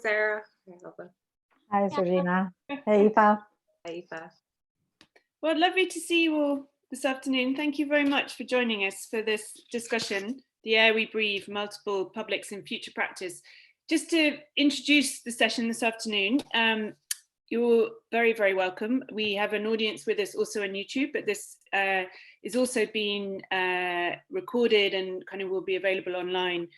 Sarah. Hi, Ailbhe. Hi, Georgina. Hey, Aoife. Aoife. Well, lovely to see you all this afternoon. Thank you very much for joining us for this discussion, The Air We Breathe, Multiple Publics in Future Practice. Just to introduce the session this afternoon, you're very, very welcome. We have an audience with us also on YouTube, but this is also being recorded and kind of will be available online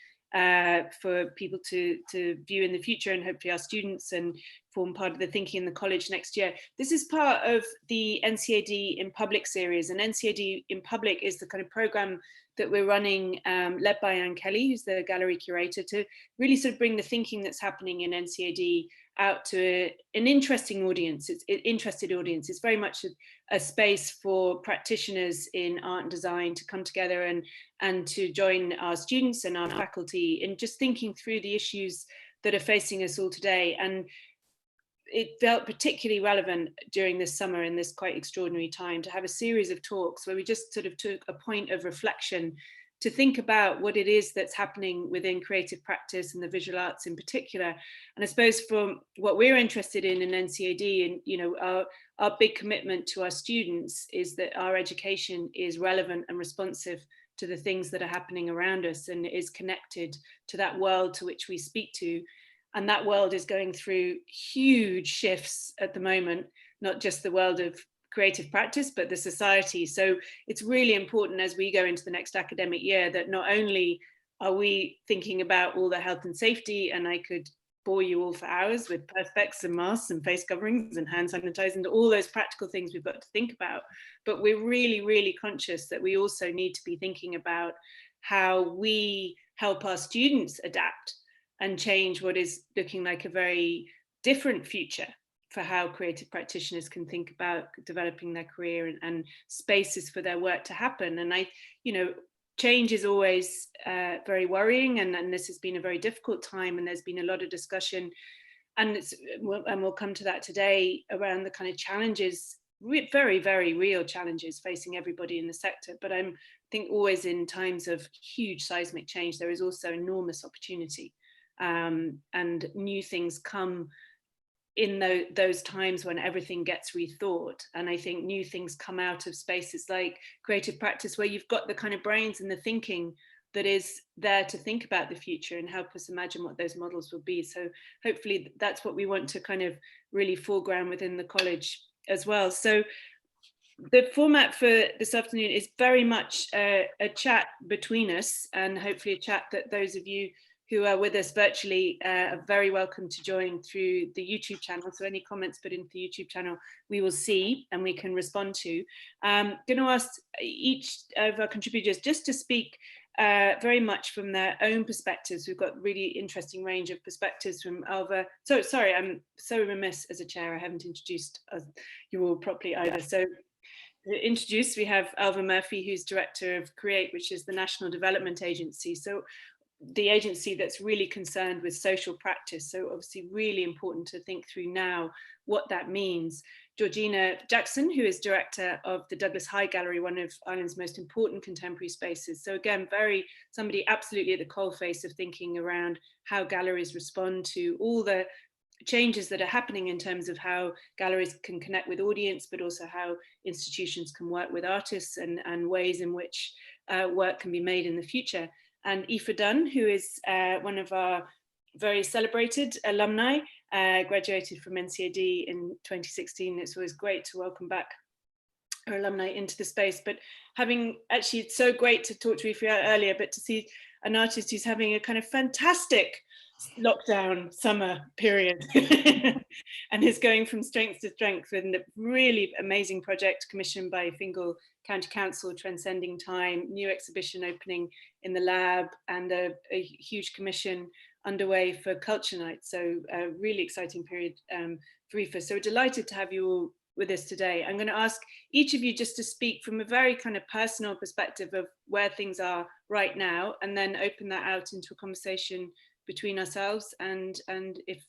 for people to view in the future, and hopefully our students, and form part of the thinking in the college next year. This is part of the NCAD in Public series, and NCAD in Public is the kind of program that we're running, led by Anne Kelly, who's the gallery curator, to really sort of bring the thinking that's happening in NCAD out to an interesting audience. It's an interested audience. It's very much a space for practitioners in art and design to come together and to join our students and our faculty in just thinking through the issues that are facing us all today. And it felt particularly relevant during this summer, in this quite extraordinary time, to have a series of talks where we just sort of took a point of reflection to think about what it is that's happening within creative practice and the visual arts in particular. And I suppose from what we're interested in NCAD, and you know, our big commitment to our students is that our education is relevant and responsive to the things that are happening around us, and is connected to that world to which we speak to. And that world is going through huge shifts at the moment, not just the world of creative practice, but the society. So it's really important as we go into the next academic year that not only are we thinking about all the health and safety, and I could bore you all for hours with perspex and masks and face coverings and hand sanitizing and all those practical things we've got to think about, but we're really, really conscious that we also need to be thinking about how we help our students adapt and change what is looking like a very different future for how creative practitioners can think about developing their career and spaces for their work to happen. And change is always very worrying, and this has been a very difficult time, and there's been a lot of discussion, and we'll come to that today, around the kind of challenges, very, very real challenges facing everybody in the sector. But I think always in times of huge seismic change, there is also enormous opportunity. And new things come in those times when everything gets rethought. And I think new things come out of spaces like creative practice, where you've got the kind of brains and the thinking that is there to think about the future and help us imagine what those models will be. So hopefully that's what we want to kind of really foreground within the college as well. So the format for this afternoon is very much a chat between us, and hopefully a chat that those of you who are with us virtually are very welcome to join through the YouTube channel. So any comments put into the YouTube channel, we will see and we can respond to. I'm going to ask each of our contributors just to speak very much from their own perspectives. We've got a really interesting range of perspectives from Ailbhe. So sorry, I'm so remiss as a chair, I haven't introduced you all properly either. So to introduce, we have Ailbhe Murphy, who's director of CREATE, which is the National Development Agency. So the agency that's really concerned with social practice. So obviously really important to think through now what that means. Georgina Jackson, who is director of the Hyde Gallery, one of Ireland's most important contemporary spaces. So again, somebody absolutely at the coalface of thinking around how galleries respond to all the changes that are happening in terms of how galleries can connect with audience, but also how institutions can work with artists, and ways in which work can be made in the future. And Aoife Dunne, who is one of our very celebrated alumni, graduated from NCAD in 2016. It's always great to welcome back our alumni into the space. But it's so great to talk to Aoife earlier, but to see an artist who's having a kind of fantastic lockdown summer period and is going from strength to strength with a really amazing project commissioned by Fingal County Council, Transcending Time, new exhibition opening in the lab, and a huge commission underway for Culture Night. So a really exciting period for Aoife. So we're delighted to have you all with us today. I'm going to ask each of you just to speak from a very kind of personal perspective of where things are right now, and then open that out into a conversation between ourselves, and if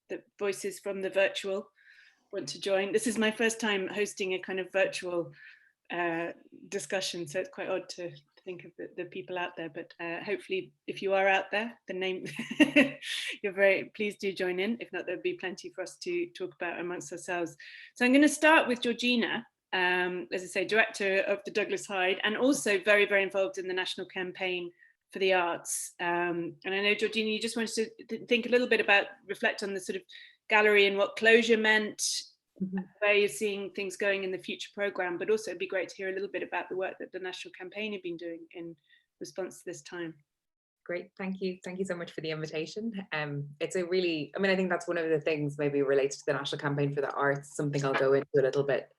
the voices from the virtual want to join. This is my first time hosting a kind of virtual discussion, so it's quite odd to think of the people out there, but hopefully if you are out there, the name, please do join in. If not, there'll be plenty for us to talk about amongst ourselves. So I'm going to start with Georgina, as I say, director of the Douglas Hyde, and also very, very involved in the national campaign for the arts. And I know, Georgina, you just wanted to think a little bit about, reflect on the sort of gallery and what closure meant, where you're seeing things going in the future programme, but also it'd be great to hear a little bit about the work that the national campaign have been doing in response to this time. Great, thank you so much for the invitation. It's a really, I mean, I think that's one of the things maybe related to the national campaign for the arts, something I'll go into a little bit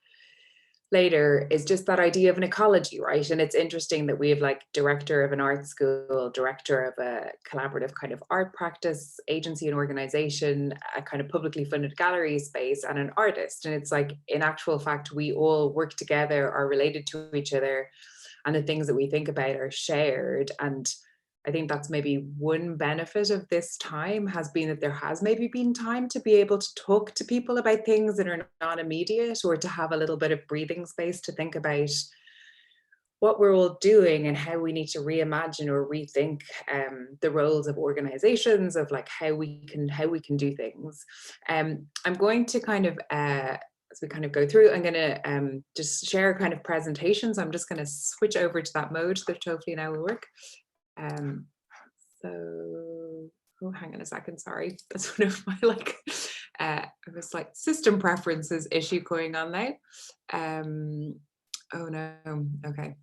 later, is just that idea of an ecology, right? And it's interesting that we have like director of an art school, director of a collaborative kind of art practice agency and organization, a kind of publicly funded gallery space, and an artist. And it's like, in actual fact, we all work together, are related to each other, and the things that we think about are shared. And I think that's maybe one benefit of this time, has been that there has maybe been time to be able to talk to people about things that are not immediate, or to have a little bit of breathing space to think about what we're all doing and how we need to reimagine or rethink the roles of organizations, of like how we can do things. I'm going to kind of as we kind of go through, I'm going to just share a kind of presentation. So I'm just going to switch over to that mode that hopefully now will work. Oh, hang on a second, sorry, that's one of my like it was like system preferences issue going on now. Oh no, okay.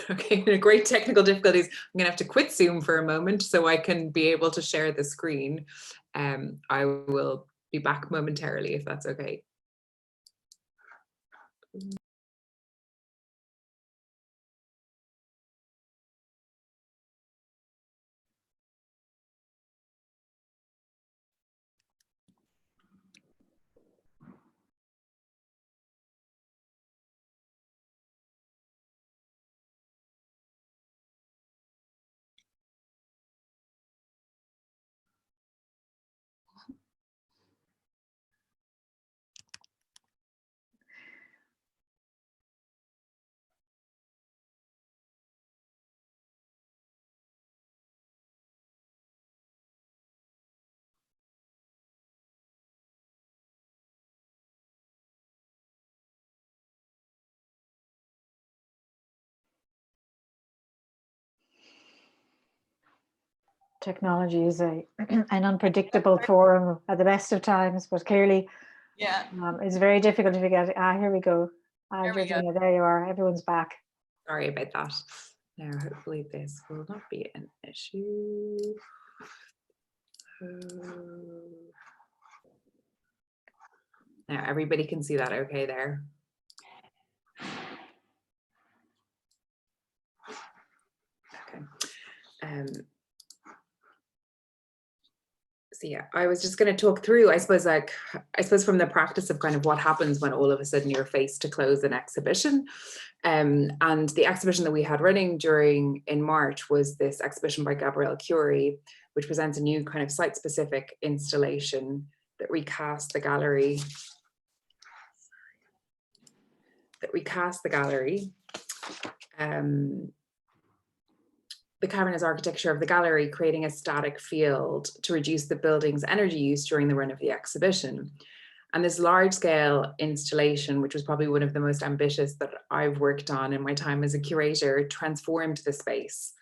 Okay, in a great technical difficulties, I'm gonna have to quit Zoom for a moment so I can be able to share the screen. I will be back momentarily if that's okay. Technology is an unpredictable forum at the best of times, but clearly it's very difficult to figure out. Here we go. Georgina, there you are. Everyone's back. Sorry about that. Now, hopefully this will not be an issue. Now everybody can see that okay there. Okay. So yeah, I was just going to talk through, I suppose from the practice of kind of what happens when all of a sudden you're faced to close an exhibition. And the exhibition that we had running in March was this exhibition by Gabrielle Curie, which presents a new kind of site-specific installation that recast the gallery. The cavernous architecture of the gallery, creating a static field to reduce the building's energy use during the run of the exhibition. And this large scale installation, which was probably one of the most ambitious that I've worked on in my time as a curator, transformed the space.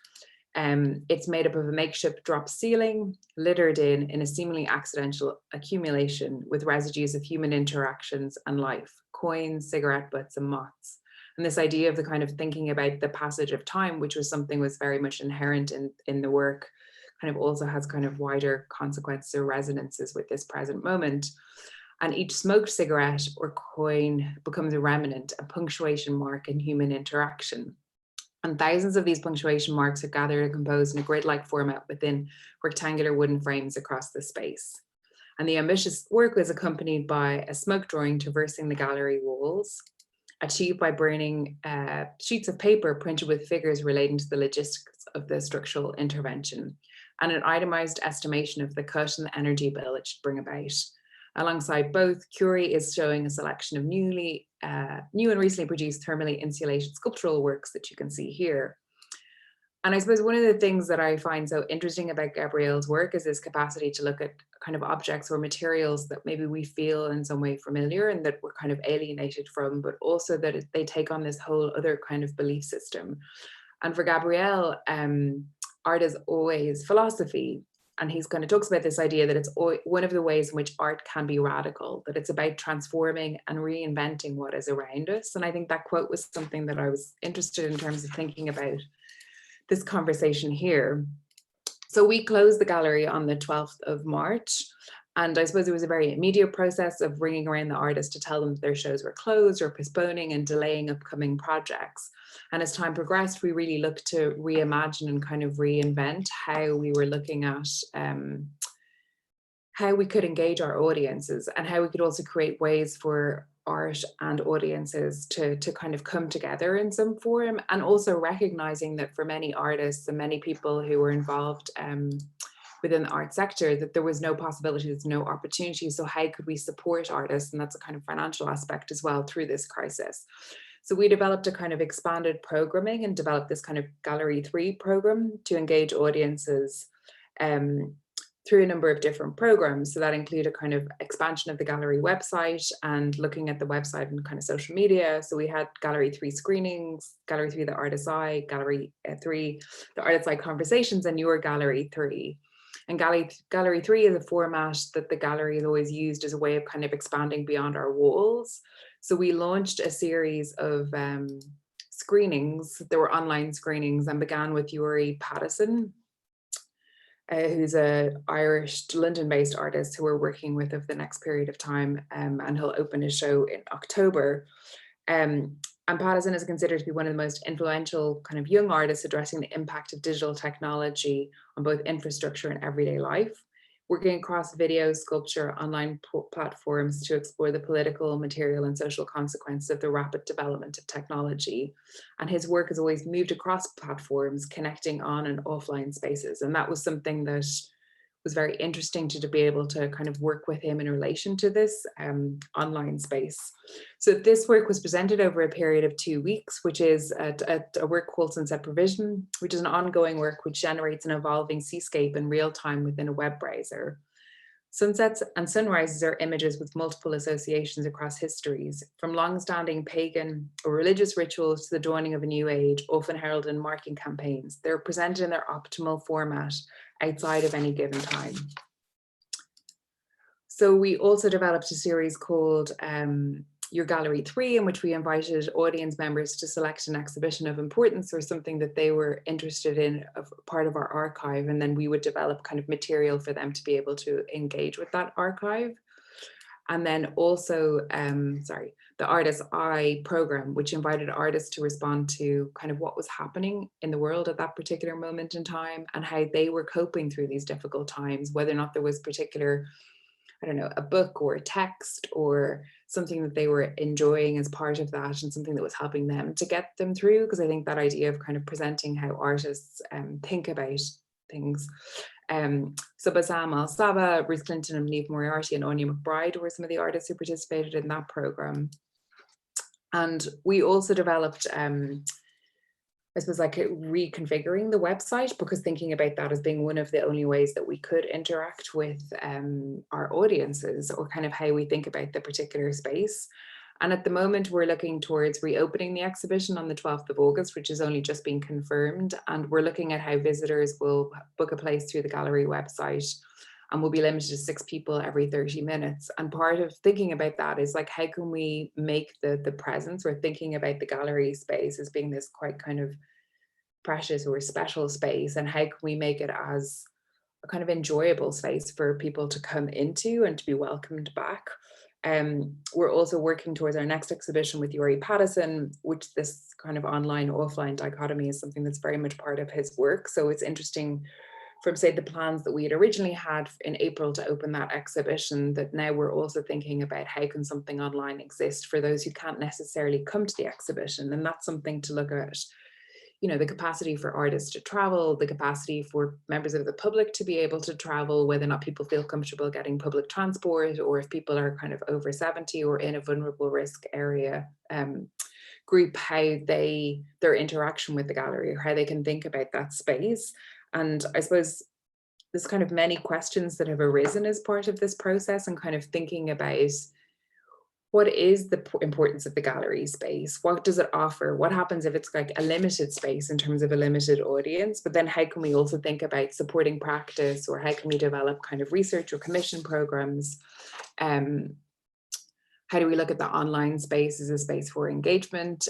It's made up of a makeshift drop ceiling, littered in a seemingly accidental accumulation with residues of human interactions and life, coins, cigarette butts, and moths. And this idea of the kind of thinking about the passage of time, which was something was very much inherent in the work, kind of also has kind of wider consequences or resonances with this present moment. And each smoked cigarette or coin becomes a remnant, a punctuation mark in human interaction. And thousands of these punctuation marks are gathered and composed in a grid-like format within rectangular wooden frames across the space. And the ambitious work was accompanied by a smoke drawing traversing the gallery walls, achieved by burning sheets of paper printed with figures relating to the logistics of the structural intervention, and an itemized estimation of the cut and the energy bill it should bring about. Alongside both, Curie is showing a selection of new and recently produced thermally insulated sculptural works that you can see here. And I suppose one of the things that I find so interesting about Gabrielle's work is this capacity to look at kind of objects or materials that maybe we feel in some way familiar and that we're kind of alienated from, but also that they take on this whole other kind of belief system. And for Gabrielle, art is always philosophy. And he's kind of talks about this idea that it's one of the ways in which art can be radical, that it's about transforming and reinventing what is around us. And I think that quote was something that I was interested in terms of thinking about this conversation here. So we closed the gallery on the 12th of March. And I suppose it was a very immediate process of ringing around the artists to tell them that their shows were closed or postponing and delaying upcoming projects. And as time progressed, we really looked to reimagine and kind of reinvent how we were looking at how we could engage our audiences and how we could also create ways for art and audiences to kind of come together in some form, and also recognizing that for many artists and many people who were involved within the art sector, that there was no possibility, there's no opportunity. So how could we support artists? And that's a kind of financial aspect as well through this crisis. So we developed a kind of expanded programming and developed this kind of Gallery 3 program to engage audiences through a number of different programs. So that included a kind of expansion of the gallery website and looking at the website and kind of social media. So we had Gallery 3 screenings, Gallery 3 the Artist's Eye, Gallery 3 the Artist's Eye conversations, and Your Gallery 3. And Gallery 3 is a format that the gallery has always used as a way of kind of expanding beyond our walls. So we launched a series of screenings. There were online screenings and began with Yuri Pattison, who's an Irish London-based artist who we're working with over the next period of time, and he'll open his show in October. And Pattison is considered to be one of the most influential kind of young artists addressing the impact of digital technology on both infrastructure and everyday life, working across video, sculpture, online platforms to explore the political, material, and social consequences of the rapid development of technology. And his work has always moved across platforms, connecting on and offline spaces. And that was something that was very interesting to be able to kind of work with him in relation to this online space. So this work was presented over a period of 2 weeks, which is a work called Sunset Provision, which is an ongoing work which generates an evolving seascape in real time within a web browser. Sunsets and sunrises are images with multiple associations across histories, from long-standing pagan or religious rituals to the dawning of a new age, often heralded in marketing campaigns. They're presented in their optimal format outside of any given time. So we also developed a series called Your Gallery 3, in which we invited audience members to select an exhibition of importance or something that they were interested in, of part of our archive, and then we would develop kind of material for them to be able to engage with that archive. And then also, the Artist's Eye program, which invited artists to respond to kind of what was happening in the world at that particular moment in time and how they were coping through these difficult times, whether or not there was particular, I don't know, a book or a text or something that they were enjoying as part of that and something that was helping them to get them through. Because I think that idea of kind of presenting how artists think about things. So Bassam Al-Saba, Ruth Clinton and Niamh Moriarty and Anya McBride were some of the artists who participated in that program. And we also developed, I suppose, like reconfiguring the website, because thinking about that as being one of the only ways that we could interact with our audiences, or kind of how we think about the particular space. And at the moment, we're looking towards reopening the exhibition on the 12th of August, which has only just been confirmed. And we're looking at how visitors will book a place through the gallery website, and will be limited to 6 people every 30 minutes. And part of thinking about that is like, how can we make the presence, or thinking about the gallery space as being this quite kind of precious or special space, and how can we make it as a kind of enjoyable space for people to come into and to be welcomed back. We're also working towards our next exhibition with Yuri Pattison, which this kind of online offline dichotomy is something that's very much part of his work. So it's interesting from, say, the plans that we had originally had in April to open that exhibition, that now we're also thinking about how can something online exist for those who can't necessarily come to the exhibition. And that's something to look at, you know, the capacity for artists to travel, the capacity for members of the public to be able to travel, whether or not people feel comfortable getting public transport, or if people are kind of over 70 or in a vulnerable risk area group, how their interaction with the gallery, or how they can think about that space. And I suppose there's kind of many questions that have arisen as part of this process, and kind of thinking about what is the importance of the gallery space? What does it offer? What happens if it's like a limited space in terms of a limited audience? But then how can we also think about supporting practice, or how can we develop kind of research or commission programs? How do we look at the online space as a space for engagement?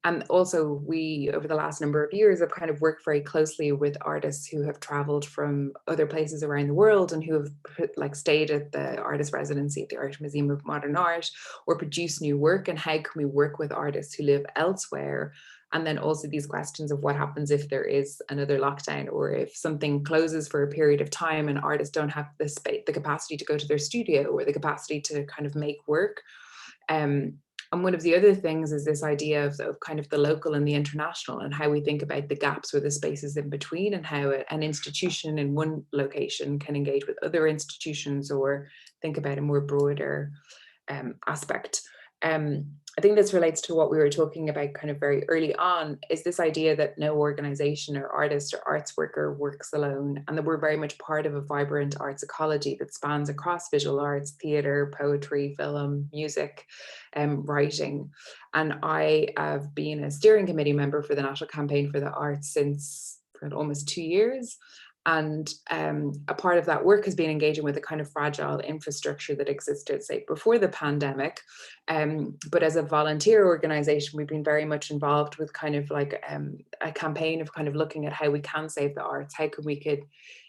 And also, we, over the last number of years, have kind of worked very closely with artists who have traveled from other places around the world, and who have like stayed at the artist residency at the Irish Museum of Modern Art, or produced new work. And how can we work with artists who live elsewhere? And then also these questions of what happens if there is another lockdown, or if something closes for a period of time and artists don't have the space, the capacity to go to their studio, or the capacity to kind of make work. And one of the other things is this idea of kind of the local and the international, and how we think about the gaps or the spaces in between, and how an institution in one location can engage with other institutions, or think about a more broader aspect. I think this relates to what we were talking about kind of very early on, is this idea that no organization or artist or arts worker works alone, and that we're very much part of a vibrant arts ecology that spans across visual arts, theatre, poetry, film, music, writing. And I have been a steering committee member for the National Campaign for the Arts since for almost 2 years. And a part of that work has been engaging with the kind of fragile infrastructure that existed, say, before the pandemic. But as a volunteer organization, we've been very much involved with kind of like a campaign of kind of looking at how we can save the arts, how can we could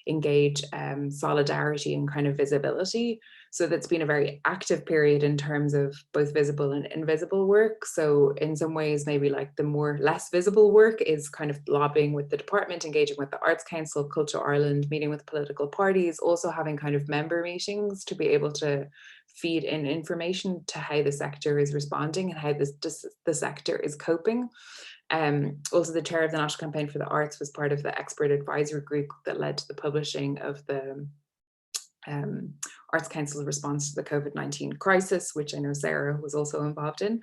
engage solidarity and kind of visibility. So that's been a very active period in terms of both visible and invisible work. So in some ways, maybe like the less visible work is kind of lobbying with the department, engaging with the Arts Council, Culture Ireland, meeting with political parties, also having kind of member meetings to be able to feed in information to how the sector is responding and how the sector is coping. Also, the chair of the National Campaign for the Arts was part of the expert advisory group that led to the publishing of the Arts Council's response to the COVID-19 crisis, which I know Sarah was also involved in.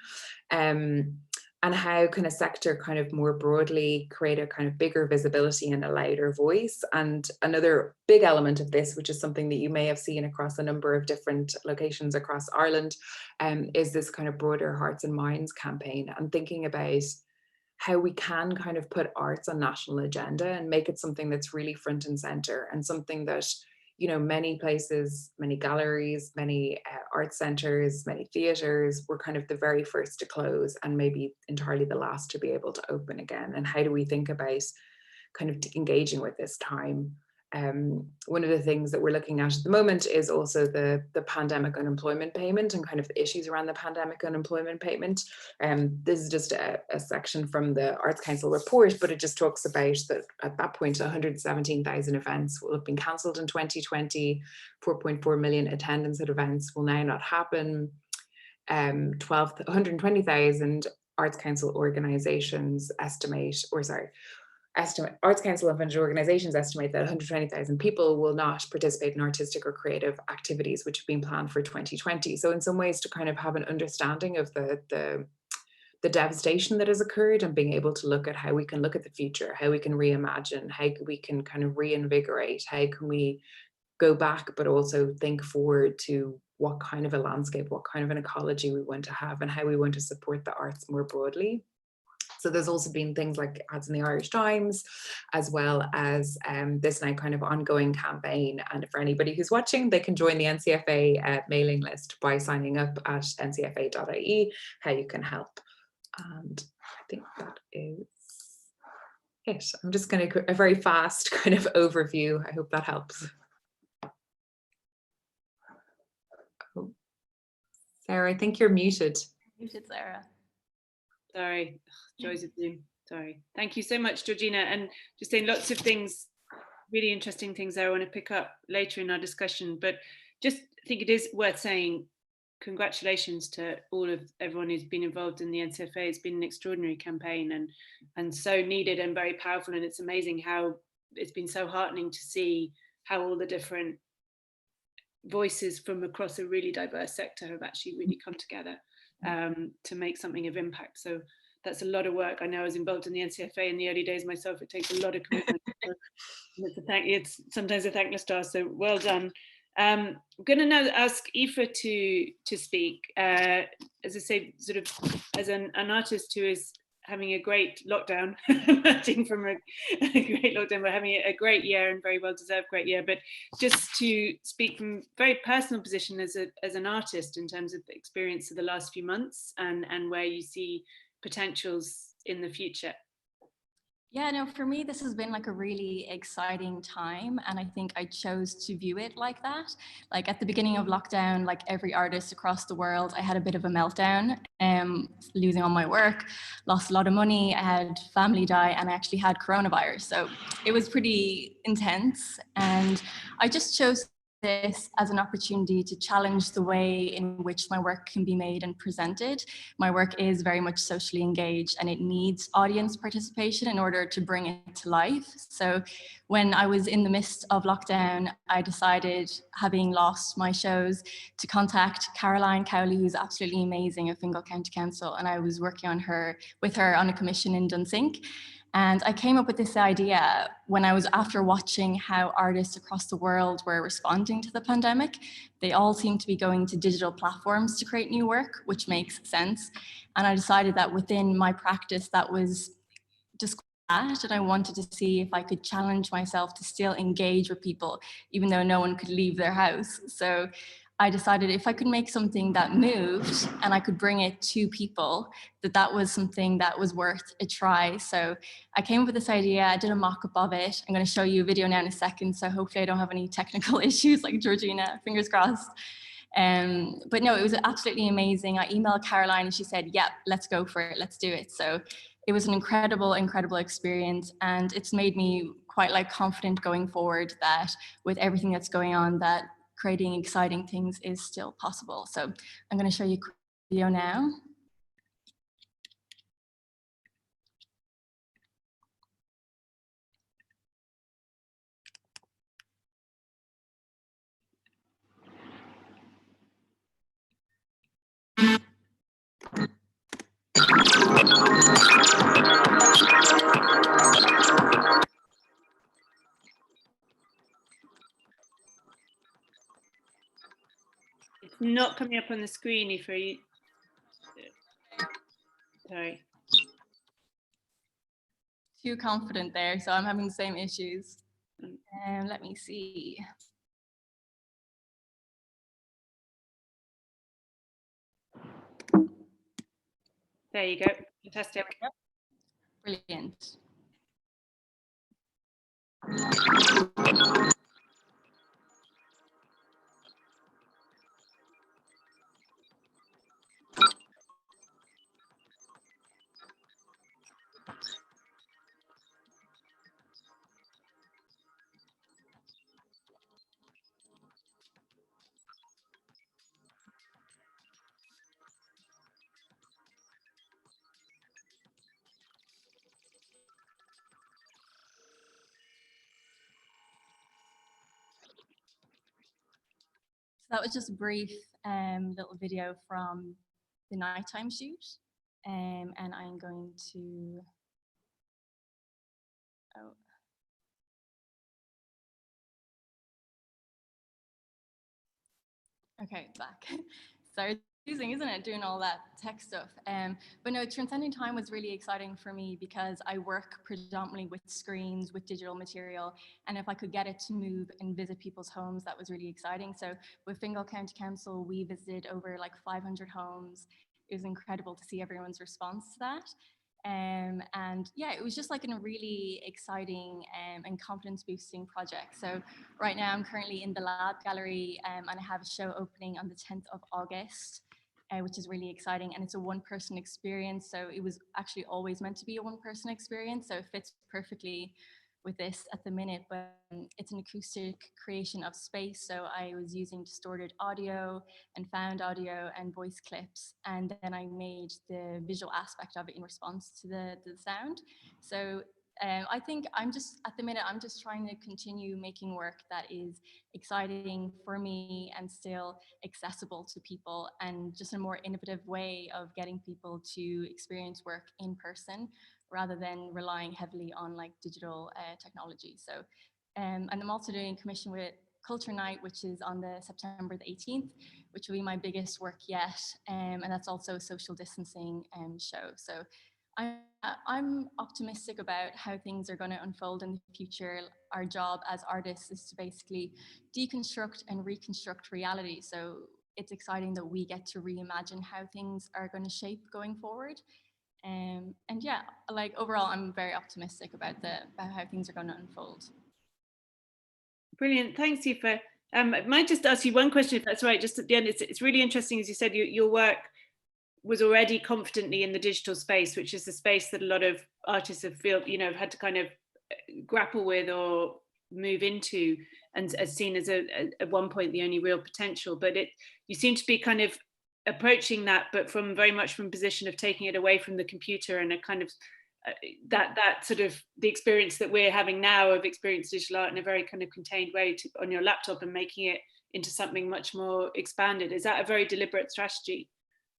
And how can a sector kind of more broadly create a kind of bigger visibility and a louder voice? And another big element of this, which is something that you may have seen across a number of different locations across Ireland, is this kind of broader Hearts and Minds campaign, and thinking about how we can kind of put arts on national agenda and make it something that's really front and center, and something that, you know, many places, many galleries, many art centres, many theatres were kind of the very first to close, and maybe entirely the last to be able to open again. And how do we think about kind of engaging with this time? One of the things that we're looking at the moment is also the pandemic unemployment payment, and kind of the issues around the pandemic unemployment payment. This is just a section from the Arts Council report, but it just talks about that at that point 117,000 events will have been cancelled in 2020, 4.4 million attendance at events will now not happen, 120,000 Arts Council organisations Arts Council and funded organisations estimate that 120,000 people will not participate in artistic or creative activities which have been planned for 2020. So in some ways, to kind of have an understanding of the devastation that has occurred, and being able to look at how we can look at the future, how we can reimagine, how we can kind of reinvigorate, how can we go back, but also think forward to what kind of a landscape, what kind of an ecology we want to have, and how we want to support the arts more broadly. So there's also been things like ads in the Irish Times, as well as this now kind of ongoing campaign. And for anybody who's watching, they can join the NCFA mailing list by signing up at ncfa.ie, how you can help. And I think that is it. I'm just going to a very fast kind of overview. I hope that helps. Oh. Sarah, I think you're muted. Muted, Sarah. Sorry, joys of Zoom. Sorry. Thank you so much, Georgina. And just saying lots of things, really interesting things I want to pick up later in our discussion. But just think it is worth saying congratulations to everyone who's been involved in the NCFA. It's been an extraordinary campaign and so needed and very powerful. And it's amazing how it's been so heartening to see how all the different voices from across a really diverse sector have actually really come together to make something of impact. So that's a lot of work. I know I was involved in the NCFA in the early days myself. It takes a lot of commitment. It's sometimes a thankless task, so well done. I'm going to now ask Aoife to speak. As I say, sort of as an artist who is having a great lockdown, emerging from a great lockdown, we're having a great year and very well deserved great year, but just to speak from very personal position as an artist in terms of the experience of the last few months and where you see potentials in the future. Yeah, no, for me, this has been like a really exciting time. And I think I chose to view it like that. Like at the beginning of lockdown, like every artist across the world, I had a bit of a meltdown, losing all my work, lost a lot of money, I had family die, and I actually had coronavirus. So it was pretty intense. And I just chose this as an opportunity to challenge the way in which my work can be made and presented. My work is very much socially engaged and it needs audience participation in order to bring it to life. So when I was in the midst of lockdown, I decided, having lost my shows, to contact Caroline Cowley, who's absolutely amazing at Fingal County Council, and I was working with her on a commission in Dunsink. And I came up with this idea when I was after watching how artists across the world were responding to the pandemic. They all seem to be going to digital platforms to create new work, which makes sense. And I decided that within my practice, that was just that, and I wanted to see if I could challenge myself to still engage with people, even though no one could leave their house. So I decided if I could make something that moved and I could bring it to people, that was something that was worth a try. So I came up with this idea, I did a mock-up of it. I'm going to show you a video now in a second, so hopefully I don't have any technical issues like Georgina, fingers crossed. But no, it was absolutely amazing. I emailed Caroline and she said, yeah, let's go for it, let's do it. So it was an incredible, incredible experience. And it's made me quite like confident going forward that with everything that's going on, that creating exciting things is still possible. So I'm going to show you a quick video now. It's not coming up on the screen, Aoife. Sorry. Too confident there, so I'm having the same issues. Let me see. There you go. Fantastic. Brilliant. So that was just a brief little video from the nighttime shoot. And I'm going to, okay, back. Sorry, confusing, isn't it, doing all that tech stuff? But no, Transcending Time was really exciting for me because I work predominantly with screens, with digital material, and if I could get it to move and visit people's homes, that was really exciting. So with Fingal County Council, we visited over like 500 homes. It was incredible to see everyone's response to that. And yeah, it was just like a really exciting and confidence boosting project. So right now I'm currently in the Hyde Gallery and I have a show opening on the 10th of August, which is really exciting. And it's a one-person experience. So it was actually always meant to be a one-person experience. So it fits perfectly with this at the minute, but it's an acoustic creation of space. So I was using distorted audio and found audio and voice clips, and then I made the visual aspect of it in response to the sound. So I think I'm just trying to continue making work that is exciting for me and still accessible to people, and just a more innovative way of getting people to experience work in person rather than relying heavily on like digital technology. So, and I'm also doing a commission with Culture Night, which is on the September the 18th, which will be my biggest work yet. And that's also a social distancing show. So I'm optimistic about how things are going to unfold in the future. Our job as artists is to basically deconstruct and reconstruct reality. So it's exciting that we get to reimagine how things are going to shape going forward. And yeah, like overall, I'm very optimistic about how things are going to unfold. Brilliant, thanks, Aoife. I might just ask you one question, if that's right, just at the end. It's really interesting, as you said, your work was already confidently in the digital space, which is the space that a lot of artists have had to kind of grapple with or move into, and as seen as at one point the only real potential. But you seem to be kind of approaching that, but very much from a position of taking it away from the computer, and a kind of that sort of the experience that we're having now of experienced digital art in a very kind of contained way on your laptop, and making it into something much more expanded. Is that a very deliberate strategy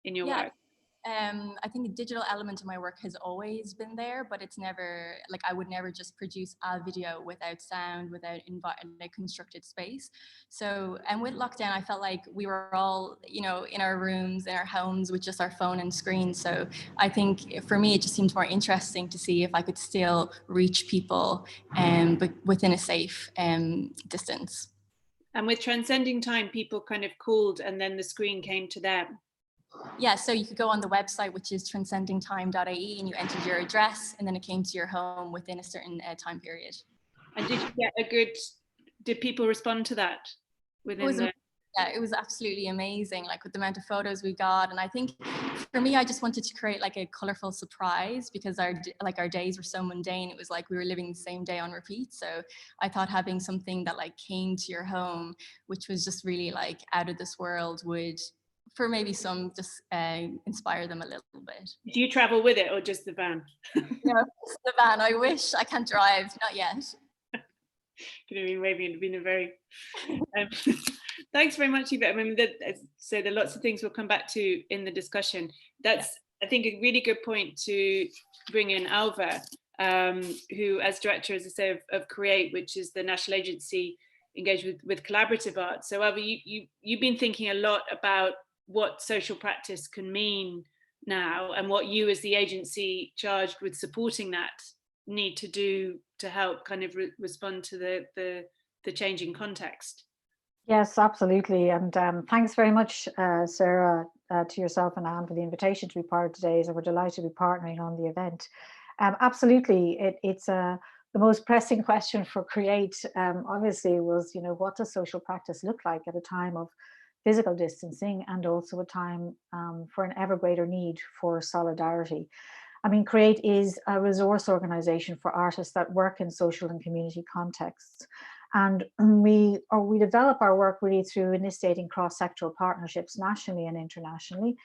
in your work? I think the digital element of my work has always been there, but it's never like I would never just produce a video without sound, without a constructed space. So, and with lockdown, I felt like we were all, in our rooms, in our homes with just our phone and screen. So I think for me, it just seemed more interesting to see if I could still reach people, but within a safe distance. And with Transcending Time, people kind of called and then the screen came to them. Yeah, so you could go on the website, which is transcendingtime.ie, and you entered your address, and then it came to your home within a certain time period. And did you get did people respond to that Yeah, it was absolutely amazing, like with the amount of photos we got. And I think for me, I just wanted to create like a colorful surprise, because our days were so mundane. It was like we were living the same day on repeat. So I thought having something that like came to your home, which was just really like out of this world, would, for maybe some, just inspire them a little bit. Do you travel with it, or just the van? No, just the van. I wish. I can't drive, not yet. Maybe it'd been a very thanks very much, Aoife. I mean, so there are lots of things we'll come back to in the discussion. That's, I think, a really good point to bring in Ailbhe, who, as director, as I say, of CREATE, which is the national agency engaged with collaborative art. So Ailbhe, you've been thinking a lot about what social practice can mean now, and what you as the agency charged with supporting that need to do to help kind of respond to the changing context. Yes, absolutely. And thanks very much, Sarah, to yourself and Anne, for the invitation to be part of today's, and we're delighted to be partnering on the event. Absolutely, it's the most pressing question for CREATE, obviously, was, what does social practice look like at a time of physical distancing, and also a time for an ever greater need for solidarity. I mean, CREATE is a resource organisation for artists that work in social and community contexts. And we develop our work really through initiating cross-sectoral partnerships nationally and internationally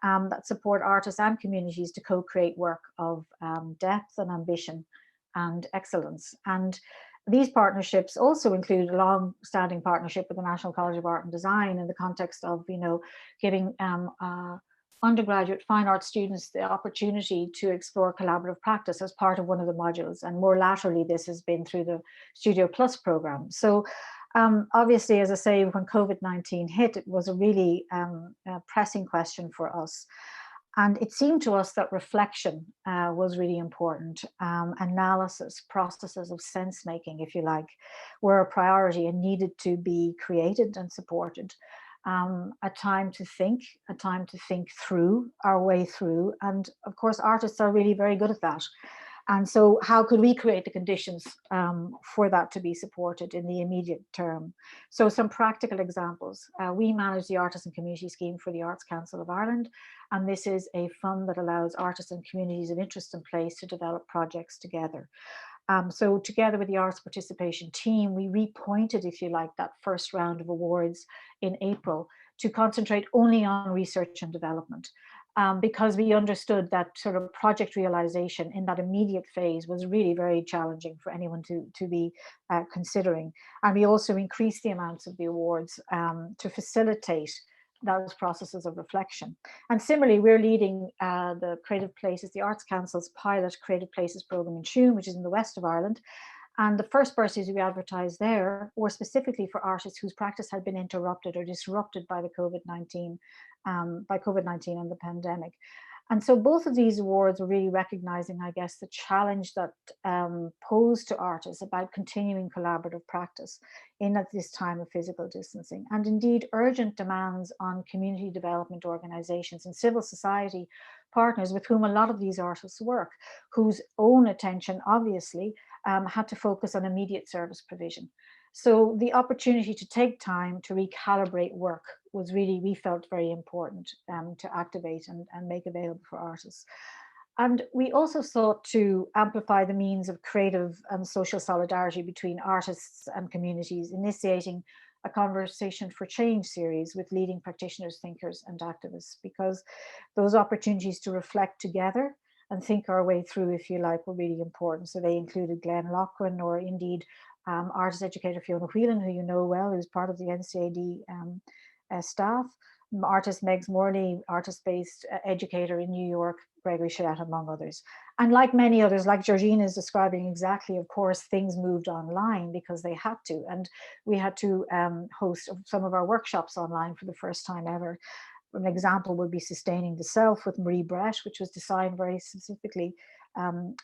that support artists and communities to co-create work of depth and ambition and excellence. And these partnerships also include a long-standing partnership with the National College of Art and Design in the context of, giving undergraduate fine art students the opportunity to explore collaborative practice as part of one of the modules. And more laterally, this has been through the Studio Plus program. So obviously, as I say, when COVID-19 hit, it was a really pressing question for us. And it seemed to us that reflection was really important. Analysis, processes of sense making, if you like, were a priority and needed to be created and supported. A time to think through our way through. And of course, artists are really very good at that. And so how could we create the conditions for that to be supported in the immediate term? So some practical examples. We manage the Artists and Community Scheme for the Arts Council of Ireland. And this is a fund that allows artists and communities of interest and place to develop projects together. So together with the arts participation team, we repointed, if you like, that first round of awards in April to concentrate only on research and development. Because we understood that sort of project realization in that immediate phase was really very challenging for anyone to be considering. And we also increased the amounts of the awards to facilitate those processes of reflection. And similarly, we're leading the Creative Places, the Arts Council's pilot Creative Places programme in Tuam, which is in the west of Ireland. And the first bursaries we advertised there were specifically for artists whose practice had been interrupted or disrupted by the COVID-19 and the pandemic. And so both of these awards were really recognizing, I guess, the challenge that posed to artists about continuing collaborative practice in at this time of physical distancing, and indeed urgent demands on community development organizations and civil society partners with whom a lot of these artists work, whose own attention obviously had to focus on immediate service provision. So the opportunity to take time to recalibrate work was really, we felt, very important to activate and make available for artists. And we also sought to amplify the means of creative and social solidarity between artists and communities, initiating a Conversation for Change series with leading practitioners, thinkers and activists, because those opportunities to reflect together and think our way through, if you like, were really important. So they included Glenn Loughlin, or indeed artist educator Fiona Whelan, who you know well, who's part of the NCAD staff, artist Megs Morley, artist-based educator in New York, Gregory Charette, among others. And like many others, like Georgina is describing exactly, of course, things moved online because they had to. And we had to host some of our workshops online for the first time ever. An example would be Sustaining the Self with Marie Brett, which was designed very specifically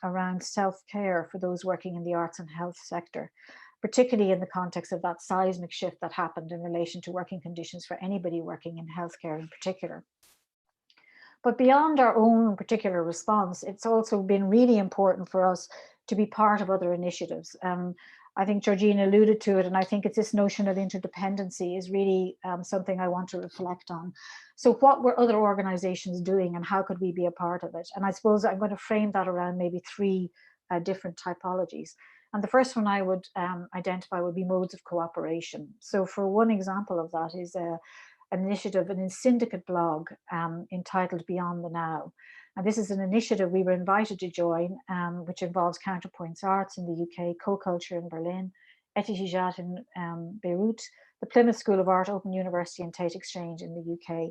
around self-care for those working in the arts and health sector, particularly in the context of that seismic shift that happened in relation to working conditions for anybody working in healthcare in particular. But beyond our own particular response, it's also been really important for us to be part of other initiatives. I think Georgina alluded to it, and I think it's this notion of interdependency is really something I want to reflect on. So what were other organizations doing and how could we be a part of it? And I suppose I'm going to frame that around maybe three different typologies. And the first one I would identify would be modes of cooperation. So for one example of that is an initiative, an syndicate blog entitled Beyond the Now. And this is an initiative we were invited to join, which involves Counterpoints Arts in the UK, Co-Culture in Berlin, Etihijat in Beirut, the Plymouth School of Art, Open University and Tate Exchange in the UK.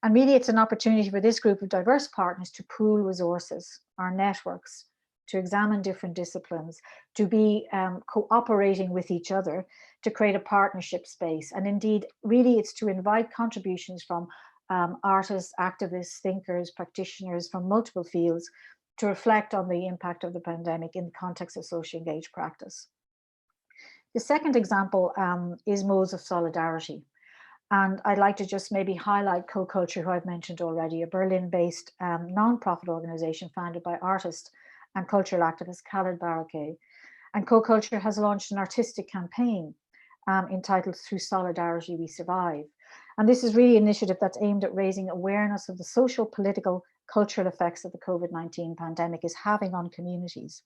And really it's an opportunity for this group of diverse partners to pool resources, our networks, to examine different disciplines, to be cooperating with each other to create a partnership space. And indeed, really it's to invite contributions from artists, activists, thinkers, practitioners from multiple fields to reflect on the impact of the pandemic in the context of socially engaged practice. The second example is modes of solidarity. And I'd like to just maybe highlight Co-Culture, who I've mentioned already, a Berlin-based non-profit organization founded by artist and cultural activist Khaled Barakeh. And Co-Culture has launched an artistic campaign entitled Through Solidarity We Survive. And this is really an initiative that's aimed at raising awareness of the social, political, cultural effects that the COVID-19 pandemic is having on communities.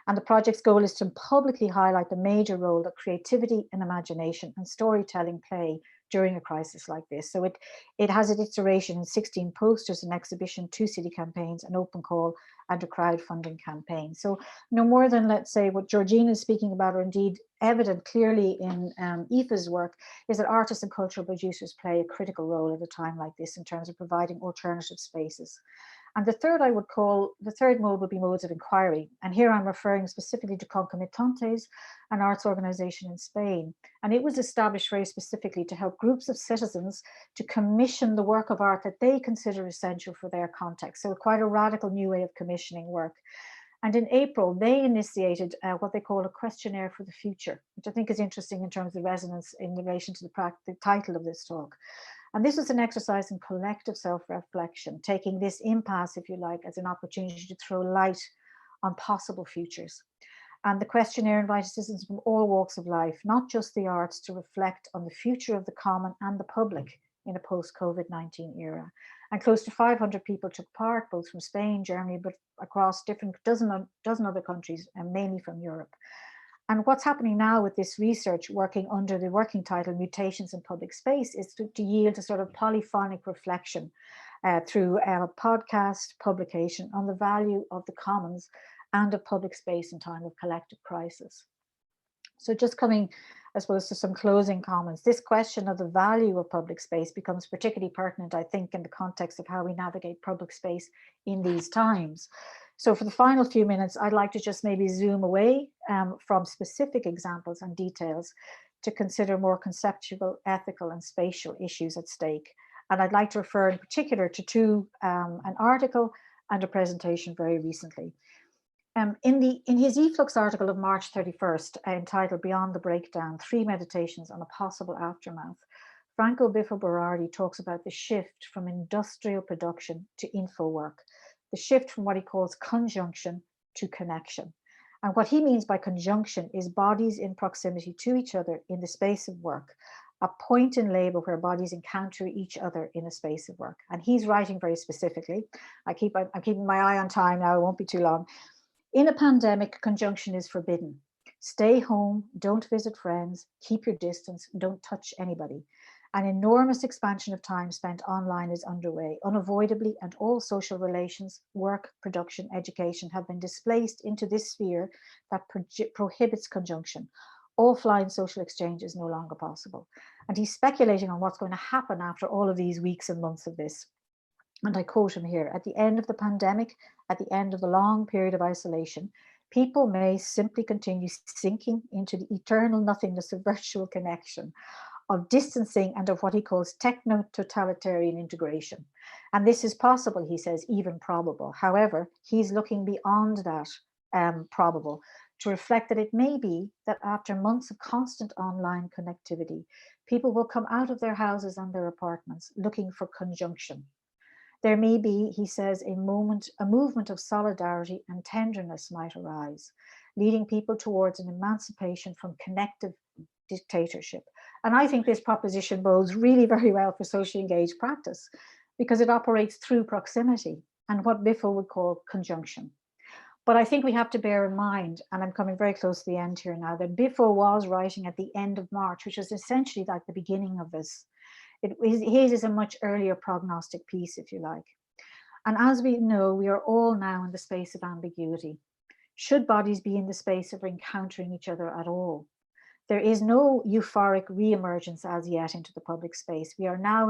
And the project's goal is to publicly highlight the major role that creativity and imagination and storytelling play during a crisis like this. So it has its iteration in 16 posters, an exhibition, 2 city campaigns, an open call, and a crowdfunding campaign. So no more than, let's say, what Georgina is speaking about, or indeed evident clearly in Aoife's work, is that artists and cultural producers play a critical role at a time like this in terms of providing alternative spaces. And the third mode would be modes of inquiry. And here I'm referring specifically to Concomitantes, an arts organization in Spain. And it was established very specifically to help groups of citizens to commission the work of art that they consider essential for their context. So quite a radical new way of commissioning work. And in April, they initiated what they call a questionnaire for the future, which I think is interesting in terms of resonance in relation to the title of this talk. And this was an exercise in collective self-reflection, taking this impasse, if you like, as an opportunity to throw light on possible futures. And the questionnaire invited citizens from all walks of life, not just the arts, to reflect on the future of the common and the public in a post-COVID-19 era. And close to 500 people took part, both from Spain, Germany, but across different dozen other countries, and mainly from Europe. And what's happening now with this research, working under the working title Mutations in Public Space, is to yield a sort of polyphonic reflection through a podcast publication on the value of the commons and of public space in time of collective crisis. So just coming, I suppose, to some closing comments, this question of the value of public space becomes particularly pertinent, I think, in the context of how we navigate public space in these times. So for the final few minutes, I'd like to just maybe zoom away from specific examples and details to consider more conceptual, ethical, and spatial issues at stake. And I'd like to refer in particular to an article and a presentation very recently. In his eFlux article of March 31st, entitled Beyond the Breakdown, 3 Meditations on a Possible Aftermath, Franco Biffo Berardi talks about the shift from industrial production to info work, the shift from what he calls conjunction to connection. And what he means by conjunction is bodies in proximity to each other in the space of work, a point in labor where bodies encounter each other in a space of work. And he's writing very specifically. I'm keeping my eye on time now, it won't be too long. In a pandemic, conjunction is forbidden. Stay home, don't visit friends, keep your distance, don't touch anybody. An enormous expansion of time spent online is underway. Unavoidably, and all social relations, work, production, education have been displaced into this sphere that prohibits conjunction. Offline social exchange is no longer possible. And he's speculating on what's going to happen after all of these weeks and months of this. And I quote him here: at the end of the pandemic, at the end of the long period of isolation, people may simply continue sinking into the eternal nothingness of virtual connection, of distancing, and of what he calls techno-totalitarian integration. And this is possible, he says, even probable. However, he's looking beyond that probable to reflect that it may be that after months of constant online connectivity, people will come out of their houses and their apartments looking for conjunction. There may be, he says, a movement of solidarity and tenderness might arise, leading people towards an emancipation from connective dictatorship. And I think this proposition bodes really very well for socially engaged practice, because it operates through proximity and what Biffo would call conjunction. But I think we have to bear in mind, and I'm coming very close to the end here now, that Biffo was writing at the end of March, which was essentially like the beginning of this. His is a much earlier prognostic piece, if you like. And as we know, we are all now in the space of ambiguity. Should bodies be in the space of encountering each other at all? There is no euphoric re-emergence as yet into the public space. We are now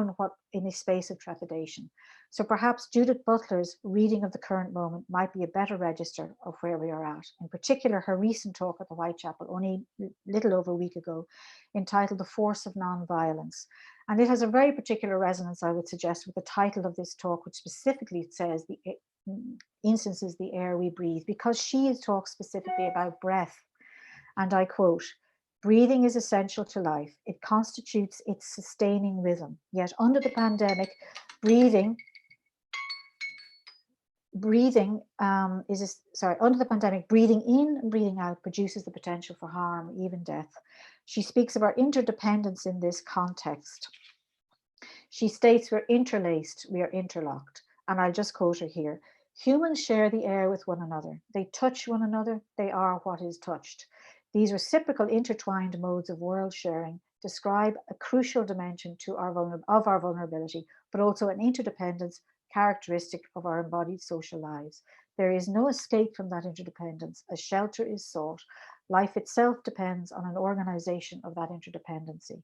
in a space of trepidation. So perhaps Judith Butler's reading of the current moment might be a better register of where we are at. In particular, her recent talk at the Whitechapel only a little over a week ago, entitled The Force of Nonviolence. And it has a very particular resonance, I would suggest, with the title of this talk, which specifically says the instances the air we breathe, because she talks specifically about breath. And I quote, "Breathing is essential to life. It constitutes its sustaining rhythm. Yet under the pandemic, breathing in and breathing out produces the potential for harm, even death." She speaks of our interdependence in this context. She states we're interlaced, we are interlocked. And I'll just quote her here. "Humans share the air with one another. They touch one another. They are what is touched. These reciprocal intertwined modes of world sharing describe a crucial dimension of our vulnerability, but also an interdependence characteristic of our embodied social lives. There is no escape from that interdependence. A shelter is sought. Life itself depends on an organization of that interdependency."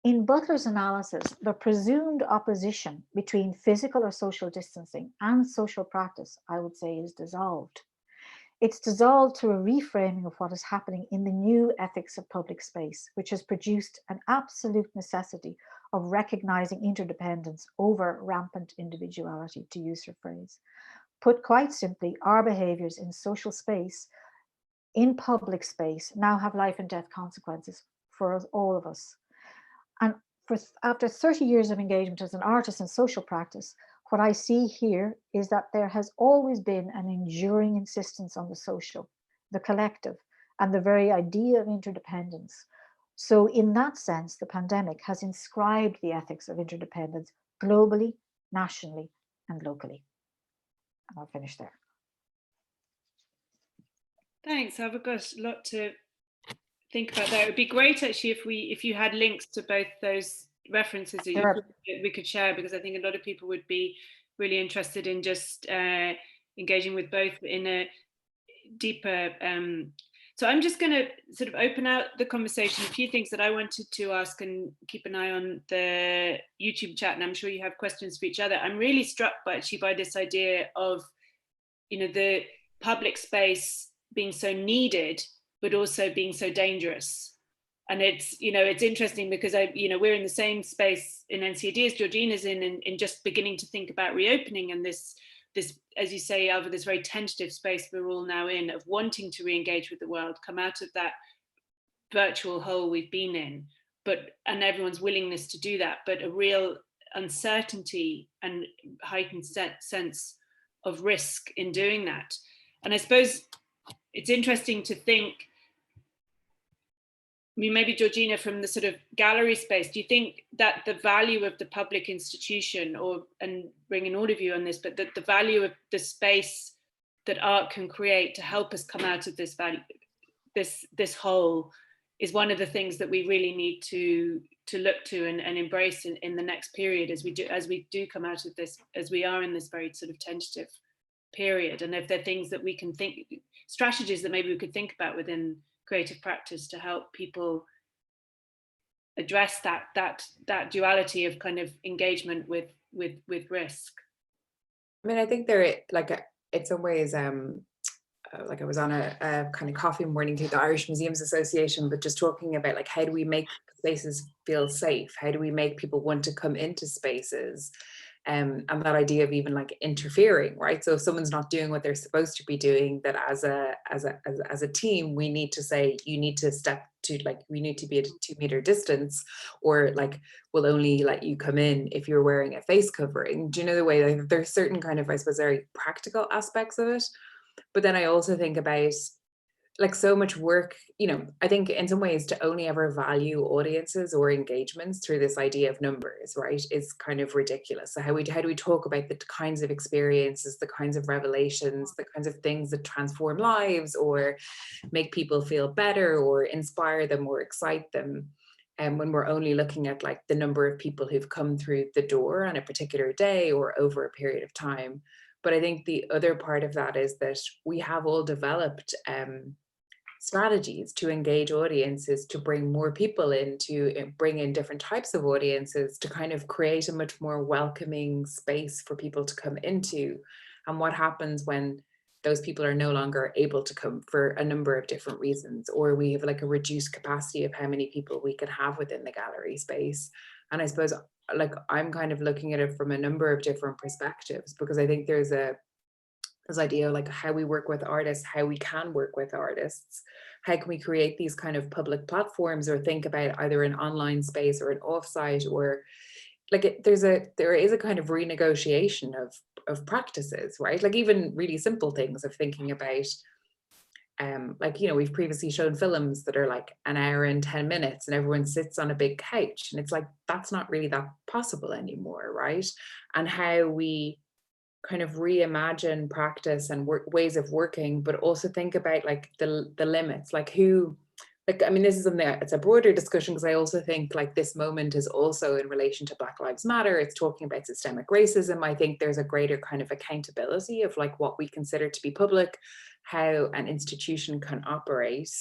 In Butler's analysis, the presumed opposition between physical or social distancing and social practice, I would say, is dissolved. It's dissolved through a reframing of what is happening in the new ethics of public space, which has produced an absolute necessity of recognizing interdependence over rampant individuality, to use her phrase. Put quite simply, our behaviors in social space, in public space, now have life and death consequences for all of us. And after 30 years of engagement as an artist in social practice, what I see here is that there has always been an enduring insistence on the social, the collective, and the very idea of interdependence, So in that sense, the pandemic has inscribed the ethics of interdependence globally, nationally, and locally. And I'll finish there. Thanks. I've got a lot to think about there. It would be great actually if you had links to both those references that Sure. we could share, because I think a lot of people would be really interested in just engaging with both in a deeper. So I'm just going to sort of open out the conversation. A few things that I wanted to ask, and keep an eye on the YouTube chat, and I'm sure you have questions for each other. I'm really struck by this idea of, the public space being so needed, but also being so dangerous. And it's interesting because we're in the same space in NCAD as Georgina's in just beginning to think about reopening, and this, as you say, Ailbhe, this very tentative space we're all now in of wanting to re-engage with the world, come out of that virtual hole we've been in, and everyone's willingness to do that, but a real uncertainty and heightened sense of risk in doing that. And I suppose it's interesting to think, maybe Georgina, from the sort of gallery space, do you think that the value of the public institution, and bringing all of you on this, but that the value of the space that art can create to help us come out of this this hole, is one of the things that we really need to look to and embrace in the next period, as we do come out of this, as we are in this very sort of tentative period. And if there are things that we can think, strategies that maybe we could think about within creative practice to help people address that duality of kind of engagement with risk. I mean, I think in some ways, like I was on a kind of coffee morning through the Irish Museums Association, but just talking about like, how do we make spaces feel safe? How do we make people want to come into spaces? And that idea of even like interfering, right? So if someone's not doing what they're supposed to be doing, that as a team, we need to say, you need to step to, like, we need to be at a 2 meter distance, or like, we'll only let you come in if you're wearing a face covering. Do you know the way that there's certain kind of, I suppose, very practical aspects of it? But then I also think about like so much work, I think in some ways to only ever value audiences or engagements through this idea of numbers, right, is kind of ridiculous. So how do we talk about the kinds of experiences, the kinds of revelations, the kinds of things that transform lives or make people feel better or inspire them or excite them? And when we're only looking at like the number of people who've come through the door on a particular day or over a period of time. But I think the other part of that is that we have all developed strategies to engage audiences, to bring more people in, to bring in different types of audiences, to kind of create a much more welcoming space for people to come into. And what happens when those people are no longer able to come for a number of different reasons, or we have like a reduced capacity of how many people we can have within the gallery space? And I suppose like I'm kind of looking at it from a number of different perspectives, because I think there's this idea of like how we work with artists, how we can work with artists, how can we create these kind of public platforms, or think about either an online space or an offsite, or like there is a kind of renegotiation of practices, right? Like even really simple things of thinking about like, we've previously shown films that are like an hour and 10 minutes and everyone sits on a big couch, and it's like, that's not really that possible anymore, right? And how we kind of reimagine practice and ways of working, but also think about like the limits, like I mean, this is something, it's a broader discussion, because I also think like this moment is also in relation to Black Lives Matter. It's talking about systemic racism. I think there's a greater kind of accountability of like what we consider to be public, how an institution can operate,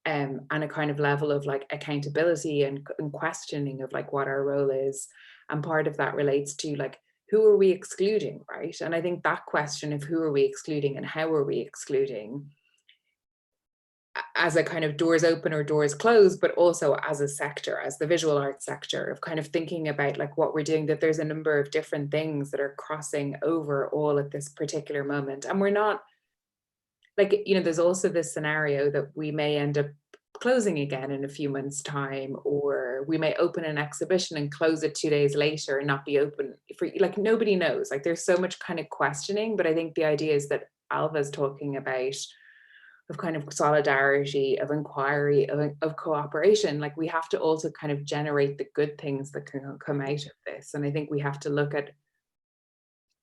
and a kind of level of like accountability and questioning of like what our role is. And part of that relates to like, who are we excluding, right? And I think that question of who are we excluding and how are we excluding, as a kind of doors open or doors closed, but also as a sector, as the visual arts sector, of kind of thinking about like what we're doing, that there's a number of different things that are crossing over all at this particular moment. And we're not like, there's also this scenario that we may end up closing again in a few months' time, or we may open an exhibition and close it 2 days later and not be open for, like, nobody knows. Like there's so much kind of questioning, but I think the idea is that Ailbhe's talking about kind of solidarity, of inquiry, of cooperation. Like, we have to also kind of generate the good things that can come out of this. And I think we have to look at,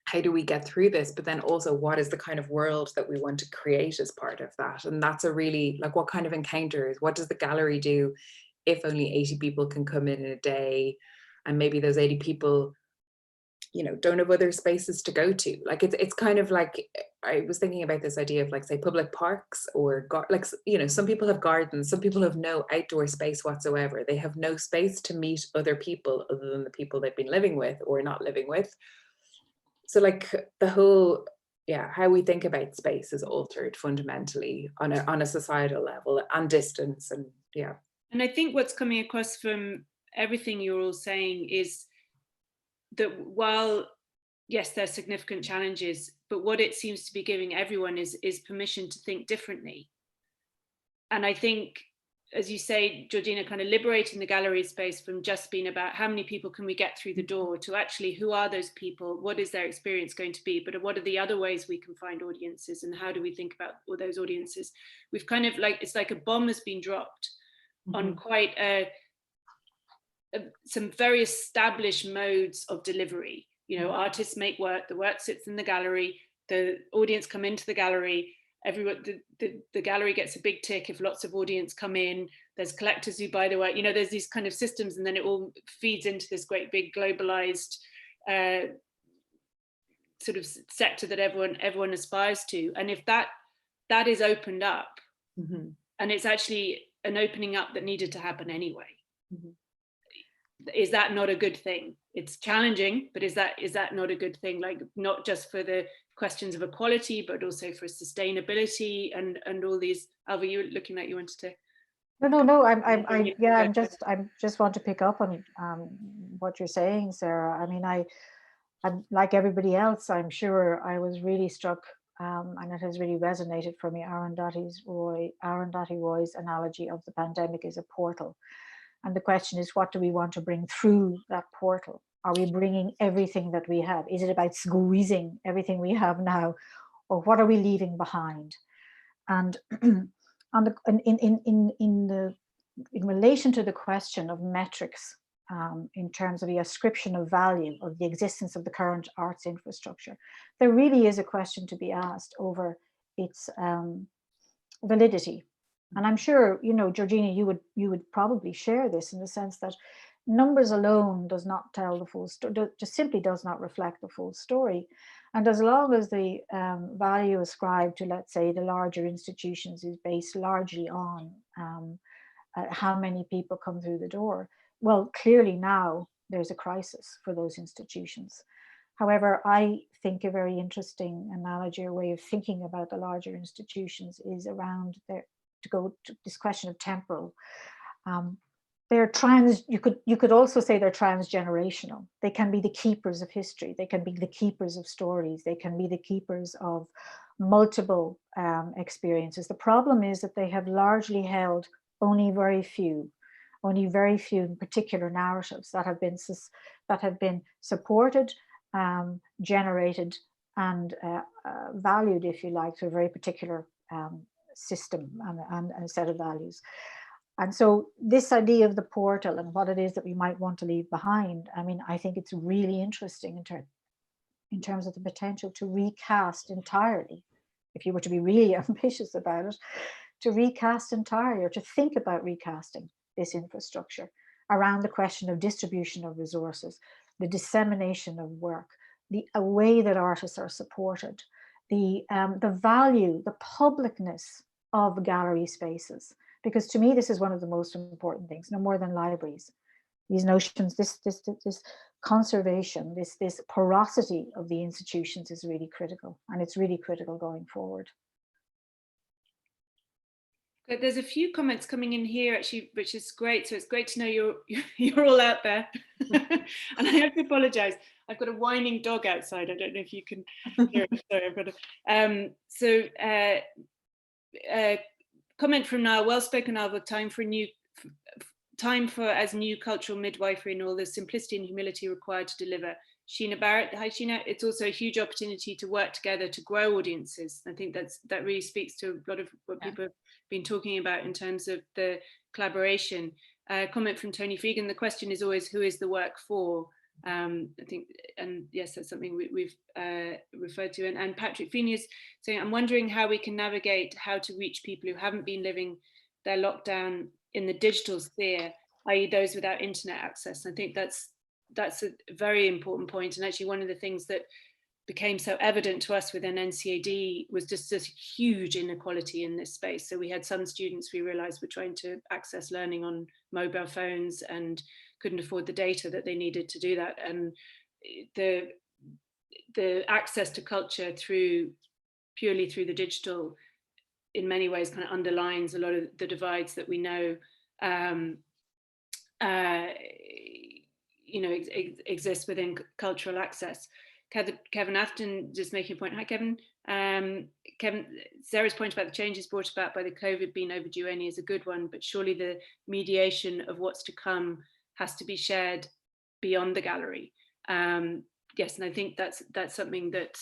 how do we get through this, but then also what is the kind of world that we want to create as part of that? And that's a really, like, what kind of encounters, what does the gallery do if only 80 people can come in a day, and maybe those 80 people, you know, don't have other spaces to go to? Like, it's kind of like, I was thinking about this idea of, like, say, public parks, or like, you know, some people have gardens, some people have no outdoor space whatsoever. They have no space to meet other people other than the people they've been living with or not living with. So, like, the whole, yeah, how we think about space is altered fundamentally on a societal level, and distance, and yeah. And I think what's coming across from everything you're all saying is that while, yes, there's significant challenges, but what it seems to be giving everyone is permission to think differently. And I think, as you say, Georgina, kind of liberating the gallery space from just being about how many people can we get through the door, to actually, who are those people, what is their experience going to be, but what are the other ways we can find audiences, and how do we think about all those audiences? We've kind of, like, it's like a bomb has been dropped on quite some very established modes of delivery. You know, artists make work, the work sits in the gallery, the audience come into the gallery, everyone, the gallery gets a big tick if lots of audience come in, there's collectors who buy the work, you know, there's these kind of systems, and then it all feeds into this great big globalized sort of sector that everyone aspires to. And if that is opened up, and it's actually an opening up that needed to happen anyway, is that not a good thing? It's challenging, but is that not a good thing? Like, not just for the questions of equality, but also for sustainability and all these. Ailbhe, you were looking like you wanted to. No. I just want to pick up on what you're saying, Sarah. I mean, I'm like everybody else, I'm sure I was really struck, and it has really resonated for me, Arundhati Roy's analogy of the pandemic as a portal. And the question is, what do we want to bring through that portal? Are we bringing everything that we have? Is it about squeezing everything we have now, or what are we leaving behind? And in relation to the question of metrics, in terms of the ascription of value of the existence of the current arts infrastructure, there really is a question to be asked over its validity. And I'm sure, you know, Georgina, you would probably share this, in the sense that numbers alone does not tell the full story, just simply does not reflect the full story. And as long as the value ascribed to, let's say, the larger institutions is based largely on how many people come through the door, well, clearly now there's a crisis for those institutions. However, I think a very interesting analogy or way of thinking about the larger institutions is around to go to this question of temporal. They're you could also say they're transgenerational. They can be the keepers of history. They can be the keepers of stories. They can be the keepers of multiple experiences. The problem is that they have largely held only very few particular narratives that have been supported, generated, and valued, if you like, to a very particular system and a set of values. And so this idea of the portal and what it is that we might want to leave behind, I mean, I think it's really interesting in terms of the potential to recast entirely, if you were to be really ambitious about it, to recast entirely, or to think about recasting this infrastructure around the question of distribution of resources, the dissemination of work, the way that artists are supported, the value, the publicness of gallery spaces. Because to me, this is one of the most important things, no more than libraries. These notions, this conservation, this porosity of the institutions is really critical, and it's really critical going forward. Good. There's a few comments coming in here actually, which is great. So it's great to know you're all out there. And I have to apologise. I've got a whining dog outside. I don't know if you can hear it. Sorry, I've got a comment from Niall. Well spoken, Ailbhe. Time for as new cultural midwifery and all the simplicity and humility required to deliver Sheena Barrett. Hi, Sheena. It's also a huge opportunity to work together to grow audiences. I think that really speaks to a lot of what people have been talking about in terms of the collaboration. Comment from Tony Fegan. The question is always, who is the work for? I think, and yes, that's something we've referred to. And Patrick Feeney is saying, I'm wondering how we can navigate how to reach people who haven't been living their lockdown in the digital sphere, i.e. those without internet access. I think that's a very important point. And actually one of the things that became so evident to us within NCAD was just this huge inequality in this space. So we had some students we realized were trying to access learning on mobile phones and couldn't afford the data that they needed to do that. And the access to culture purely through the digital in many ways kind of underlines a lot of the divides that we know exist within cultural access. Kevin Afton just making a point. Hi, Kevin. Kevin, Sarah's point about the changes brought about by the COVID being overdue only is a good one, but surely the mediation of what's to come has to be shared beyond the gallery. Yes, and I think that's something that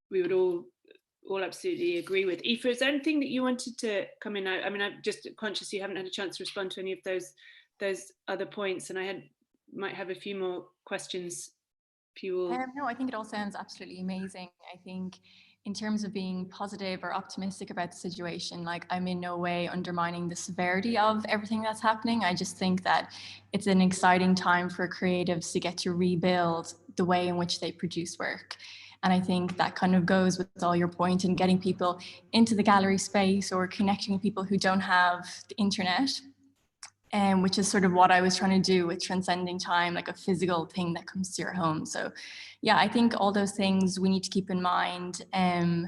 we would all absolutely agree with. Aoife, is there anything that you wanted to come in? I mean, I'm just conscious you haven't had a chance to respond to any of those other points, and I might have a few more questions. No, I think it all sounds absolutely amazing. I think in terms of being positive or optimistic about the situation, like I'm in no way undermining the severity of everything that's happening. I just think that it's an exciting time for creatives to get to rebuild the way in which they produce work. And I think that kind of goes with all your point in getting people into the gallery space or connecting with people who don't have the internet. Which is sort of what I was trying to do with Transcending Time, like a physical thing that comes to your home. So yeah, I think all those things we need to keep in mind. And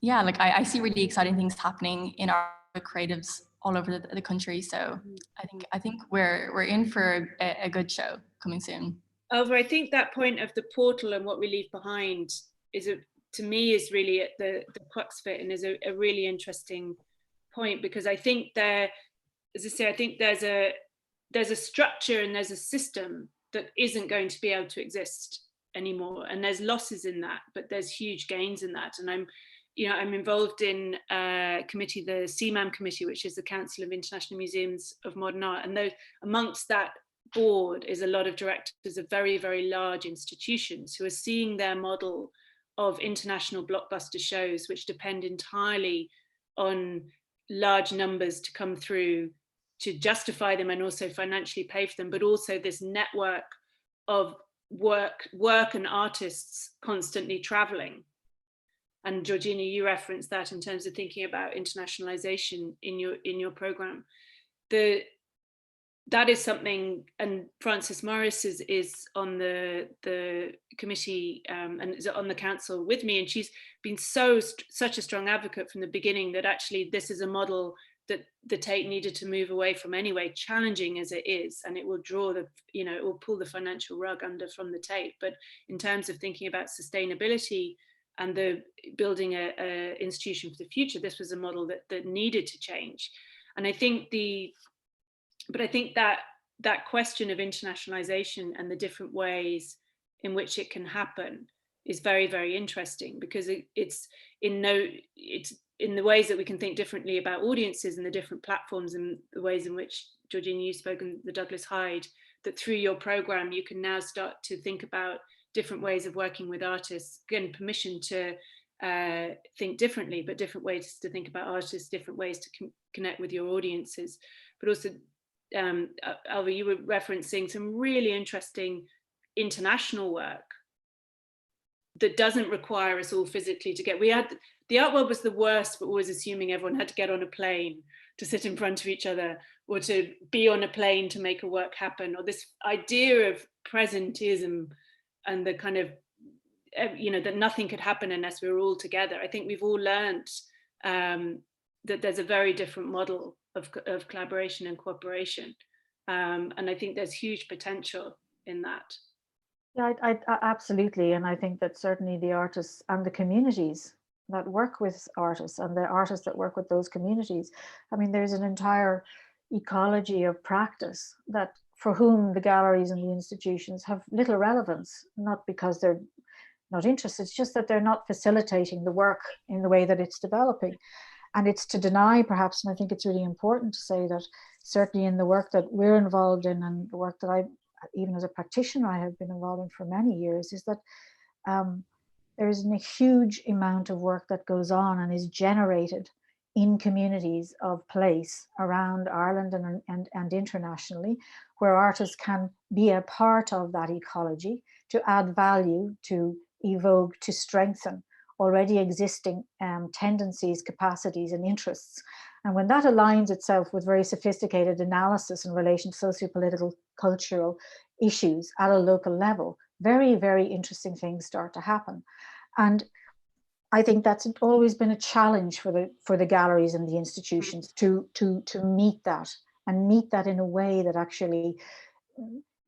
yeah, like I see really exciting things happening in our creatives all over the country. So I think we're in for a good show coming soon. Ailbhe, I think that point of the portal and what we leave behind to me is really at the crux of it, and is a really interesting point, because I think as I say, I think there's a structure and there's a system that isn't going to be able to exist anymore, and there's losses in that, but there's huge gains in that. And I'm involved in a committee, the CMAM committee, which is the Council of International Museums of Modern Art, and amongst that board is a lot of directors of very, very large institutions who are seeing their model of international blockbuster shows, which depend entirely on large numbers to come through to justify them and also financially pay for them, but also this network of work and artists constantly traveling. And Georgina, you referenced that in terms of thinking about internationalization in your program. That is something, and Frances Morris is on the committee and is on the council with me, and she's been such a strong advocate from the beginning that actually this is a model that the Tate needed to move away from anyway, challenging as it is, and it will draw it will pull the financial rug under from the Tate. But in terms of thinking about sustainability and the building a institution for the future, this was a model that needed to change. And I think that question of internationalization and the different ways in which it can happen is very, very interesting, because it's in the ways that we can think differently about audiences and the different platforms and the ways in which, Georgina, you've spoken, the Douglas Hyde, that through your program, you can now start to think about different ways of working with artists, again, permission to think differently, but different ways to think about artists, different ways to connect with your audiences. But also, Ailbhe, you were referencing some really interesting international work that doesn't require us all physically to get. The art world was the worst for always assuming everyone had to get on a plane to sit in front of each other, or to be on a plane to make a work happen, or this idea of presentism and the kind of, that nothing could happen unless we were all together. I think we've all learned that there's a very different model of collaboration and cooperation. And I think there's huge potential in that. Yeah, I absolutely. And I think that certainly the artists and the communities that work with artists and the artists that work with those communities, I mean, there's an entire ecology of practice that for whom the galleries and the institutions have little relevance, not because they're not interested, it's just that they're not facilitating the work in the way that it's developing. And it's to deny, perhaps, and I think it's really important to say that certainly in the work that we're involved in and the work that I, even as a practitioner, I have been involved in for many years, is that there is a huge amount of work that goes on and is generated in communities of place around Ireland and internationally, where artists can be a part of that ecology to add value, to evoke, to strengthen already existing tendencies, capacities and interests. And when that aligns itself with very sophisticated analysis in relation to socio-political, cultural issues at a local level, very, very interesting things start to happen. And I think that's always been a challenge for the galleries and the institutions to meet that, and meet that in a way that actually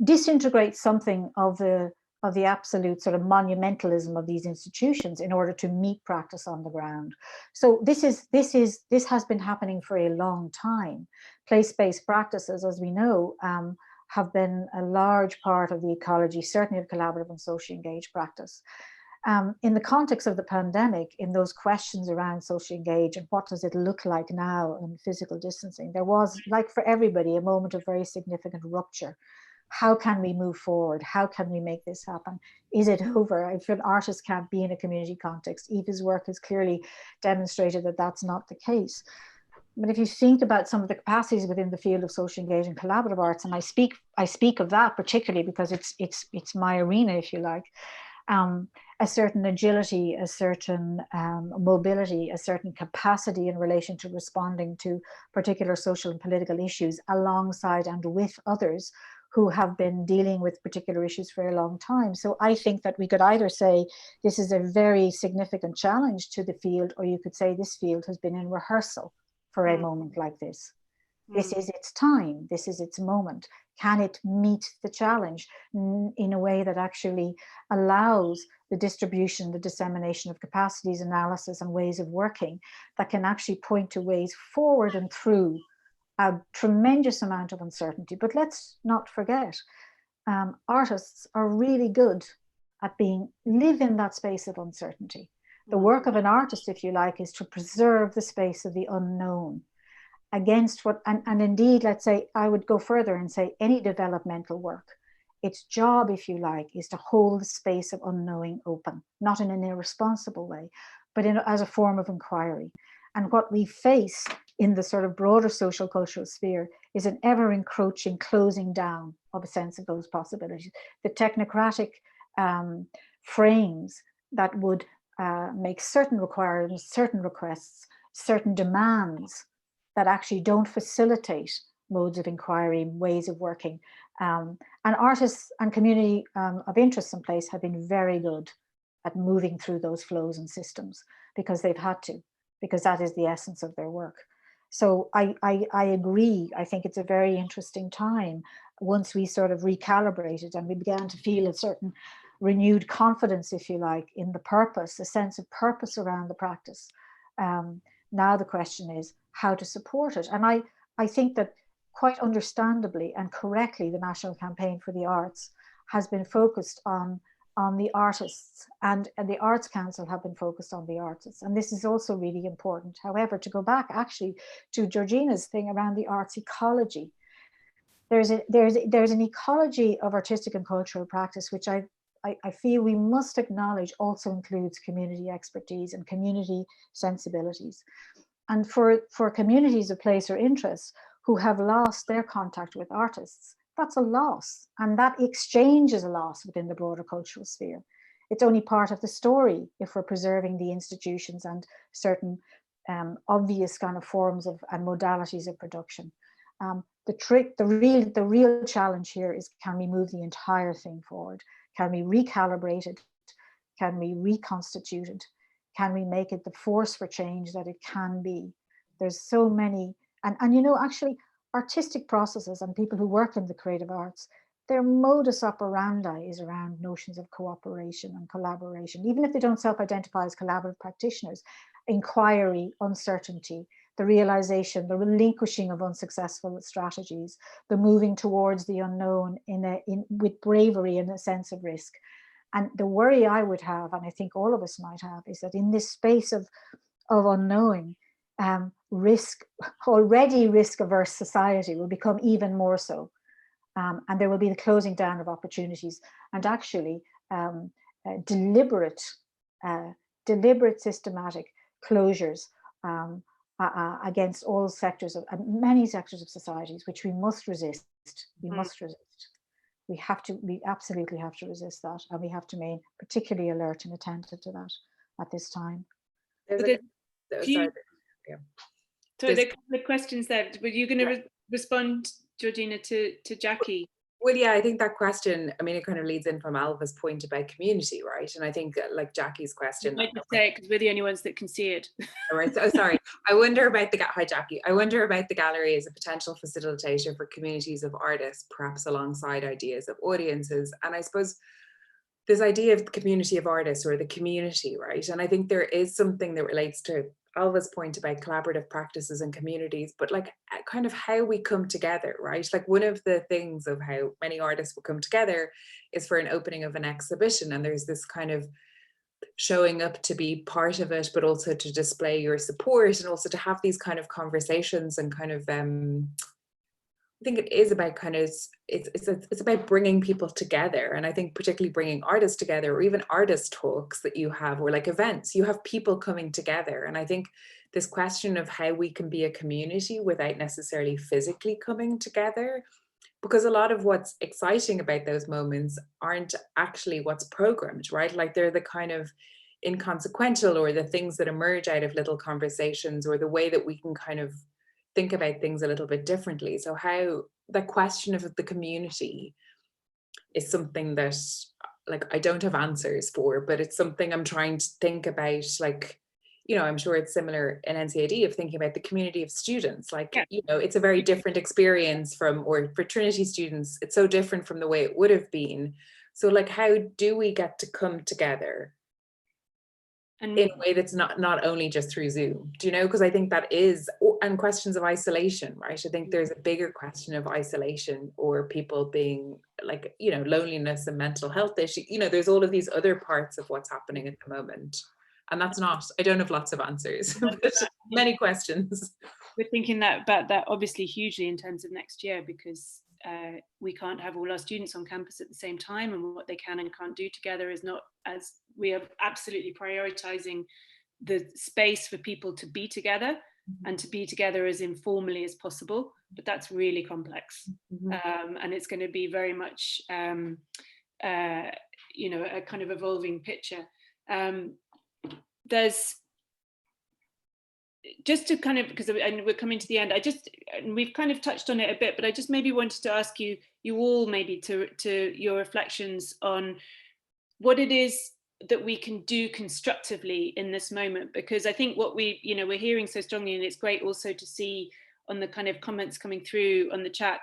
disintegrates something of the absolute sort of monumentalism of these institutions in order to meet practice on the ground. So this has been happening for a long time. Place-based practices, as we know, have been a large part of the ecology, certainly of collaborative and socially engaged practice. In the context of the pandemic, in those questions around socially engaged and what does it look like now in physical distancing, there was, like for everybody, a moment of very significant rupture. How can we move forward? How can we make this happen? Is it over? If an artist can't be in a community context, Aoife's work has clearly demonstrated that that's not the case. But if you think about some of the capacities within the field of social engaged and collaborative arts, and I speak of that particularly because it's my arena, if you like, a certain agility, a certain mobility, a certain capacity in relation to responding to particular social and political issues alongside and with others who have been dealing with particular issues for a long time. So I think that we could either say this is a very significant challenge to the field, or you could say this field has been in rehearsal for a moment like this. This is its time, this is its moment. Can it meet the challenge in a way that actually allows the distribution, the dissemination of capacities, analysis and ways of working that can actually point to ways forward and through a tremendous amount of uncertainty. But let's not forget, artists are really good at live in that space of uncertainty. The work of an artist, if you like, is to preserve the space of the unknown against what, and indeed, let's say, I would go further and say any developmental work, its job, if you like, is to hold the space of unknowing open, not in an irresponsible way, but as a form of inquiry. And what we face in the sort of broader social cultural sphere is an ever encroaching closing down of a sense of those possibilities. The technocratic frames that would make certain requirements, certain requests, certain demands that actually don't facilitate modes of inquiry, ways of working. And artists and community of interest and place have been very good at moving through those flows and systems because they've had to, because that is the essence of their work. So I agree. I think it's a very interesting time once we sort of recalibrated and we began to feel a certain renewed confidence, if you like, in the purpose, a sense of purpose around the practice. Now the question is how to support it. And I think that quite understandably and correctly, the National Campaign for the Arts has been focused on the artists, and the Arts Council have been focused on the artists. And this is also really important. However, to go back actually to Georgina's thing around the arts ecology, there's an ecology of artistic and cultural practice, which I feel we must acknowledge also includes community expertise and community sensibilities. And for communities of place or interest who have lost their contact with artists, that's a loss. And that exchange is a loss within the broader cultural sphere. It's only part of the story if we're preserving the institutions and certain obvious kind of forms of and modalities of production. The real challenge here is, can we move the entire thing forward? Can we recalibrate it? Can we reconstitute it? Can we make it the force for change that it can be? There's so many, and you know, actually artistic processes and people who work in the creative arts, their modus operandi is around notions of cooperation and collaboration, even if they don't self-identify as collaborative practitioners. Inquiry, uncertainty, the realization, the relinquishing of unsuccessful strategies, the moving towards the unknown with bravery and a sense of risk. And the worry I would have, and I think all of us might have, is that in this space of unknowing, already risk-averse society will become even more so. And there will be the closing down of opportunities, and actually deliberate, systematic closures against all sectors of many sectors of societies, which we must resist. We must resist. We absolutely have to resist that, and we have to remain particularly alert and attentive to that at this time. So there are a couple of questions there. Were you going to respond, Georgina, to Jackie? Well, yeah, I think that question, I mean, it kind of leads in from Ailbhe's point about community, right? And I think like Jackie's question. I just say it because we're the only ones that can see it. All right. So sorry. I wonder about hi Jackie. I wonder about the gallery as a potential facilitator for communities of artists, perhaps alongside ideas of audiences. And I suppose this idea of the community of artists, or the community, right? And I think there is something that relates to Ailbhe's point about collaborative practices and communities, but like kind of how we come together, right? Like one of the things of how many artists will come together is for an opening of an exhibition, and there's this kind of showing up to be part of it, but also to display your support, and also to have these kind of conversations and kind of I think it is about kind of, it's about bringing people together. And I think particularly bringing artists together, or even artist talks that you have, or like events, you have people coming together. And I think this question of how we can be a community without necessarily physically coming together, because a lot of what's exciting about those moments aren't actually what's programmed, right? Like they're the kind of inconsequential, or the things that emerge out of little conversations, or the way that we can kind of think about things a little bit differently. So how the question of the community is something that like I don't have answers for, but it's something I'm trying to think about. Like, you know, I'm sure it's similar in NCAD of thinking about the community of students. Like, you know, it's a very different experience from, or for Trinity students, it's so different from the way it would have been. So like, how do we get to come together in a way that's not only just through Zoom, do you know? Because I think that is, and questions of isolation, right? I think there's a bigger question of isolation, or people being like, you know, loneliness and mental health issues. You know, there's all of these other parts of what's happening at the moment. And that's not, I don't have lots of answers, but many questions. We're thinking about that obviously hugely in terms of next year, because we can't have all our students on campus at the same time, and what they can and can't do together is not, as we are absolutely prioritizing the space for people to be together, and to be together as informally as possible, but that's really complex. And it's going to be very much you know, a kind of evolving picture. There's just to kind of, because and we're coming to the end, and we've kind of touched on it a bit, but I just maybe wanted to ask you all maybe to your reflections on what it is that we can do constructively in this moment, because I think what we're hearing so strongly, and it's great also to see on the kind of comments coming through on the chat,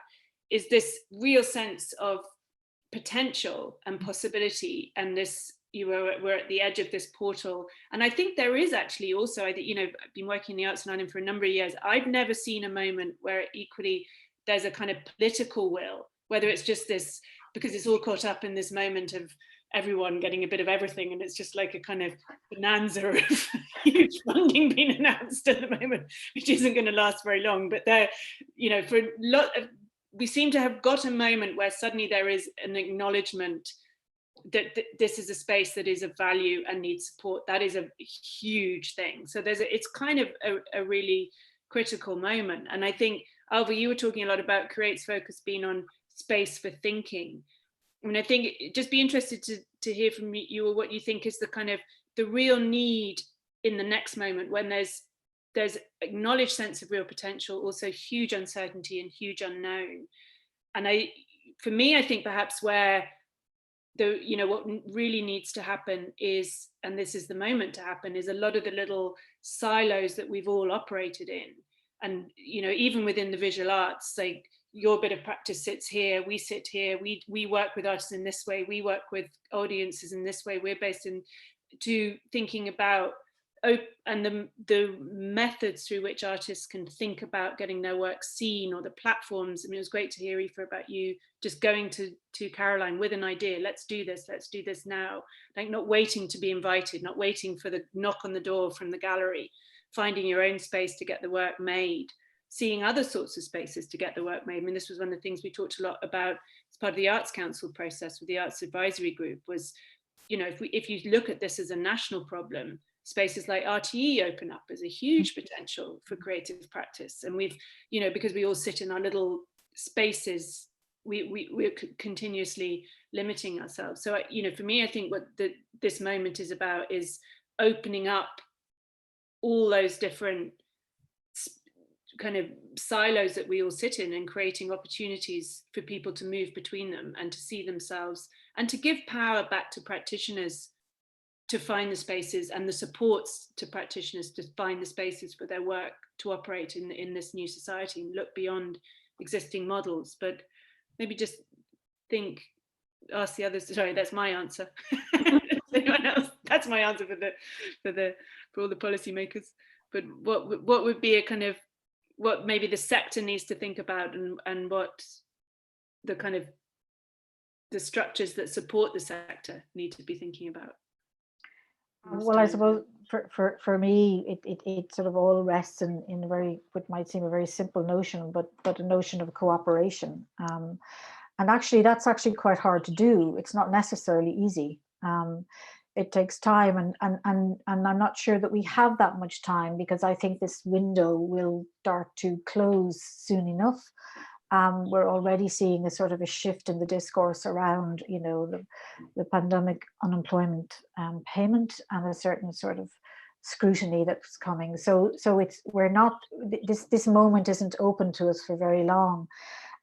is this real sense of potential and possibility, and this, we're at the edge of this portal. And I think there is actually also, I think, you know, I've been working in the Arts and Ireland for a number of years. I've never seen a moment where equally there's a kind of political will, whether it's just this, because it's all caught up in this moment of everyone getting a bit of everything, and it's just like a kind of bonanza of huge funding being announced at the moment, which isn't going to last very long. But there, you know, for a lot of, we seem to have got a moment where suddenly there is an acknowledgement that this is a space that is of value and needs support. That is a huge thing. So it's kind of a really critical moment. And I think, Ailbhe, you were talking a lot about Create's focus being on space for thinking. I mean, I think it'd just be interested to hear from you, or what you think is the kind of the real need in the next moment, when there's acknowledged sense of real potential, also huge uncertainty and huge unknown. And for me, I think perhaps where what really needs to happen is, and this is the moment to happen, is a lot of the little silos that we've all operated in. And, you know, even within the visual arts, like your bit of practice sits here, we sit here, we work with artists in this way, we work with audiences in this way, we're based in, to thinking about and the methods through which artists can think about getting their work seen, or the platforms. I mean, it was great to hear, Aoife, about you just going to Caroline with an idea. Let's do this now. Like, not waiting to be invited, not waiting for the knock on the door from the gallery, finding your own space to get the work made, seeing other sorts of spaces to get the work made. I mean, this was one of the things we talked a lot about as part of the Arts Council process with the Arts Advisory Group was, you know, if you look at this as a national problem, spaces like RTE open up as a huge potential for creative practice. And we've, you know, because we all sit in our little spaces, we're continuously limiting ourselves. So, you know, for me, I think what this moment is about is opening up all those different kind of silos that we all sit in, and creating opportunities for people to move between them and to see themselves, and to give power back to practitioners to find the spaces, and the supports to practitioners to find the spaces for their work to operate in this new society and look beyond existing models. But maybe just ask the others. Sorry, that's my answer. Anyone else? That's my answer for all the policymakers. But what would be a kind of, what maybe the sector needs to think about, and what the kind of the structures that support the sector need to be thinking about? Well, I suppose for me, it sort of all rests in a very, what might seem a very simple notion, but a notion of cooperation. And actually, that's actually quite hard to do. It's not necessarily easy. It takes time, and I'm not sure that we have that much time, because I think this window will start to close soon enough. We're already seeing a sort of a shift in the discourse around, you know, the pandemic unemployment payment, and a certain sort of scrutiny that's coming. So this moment isn't open to us for very long.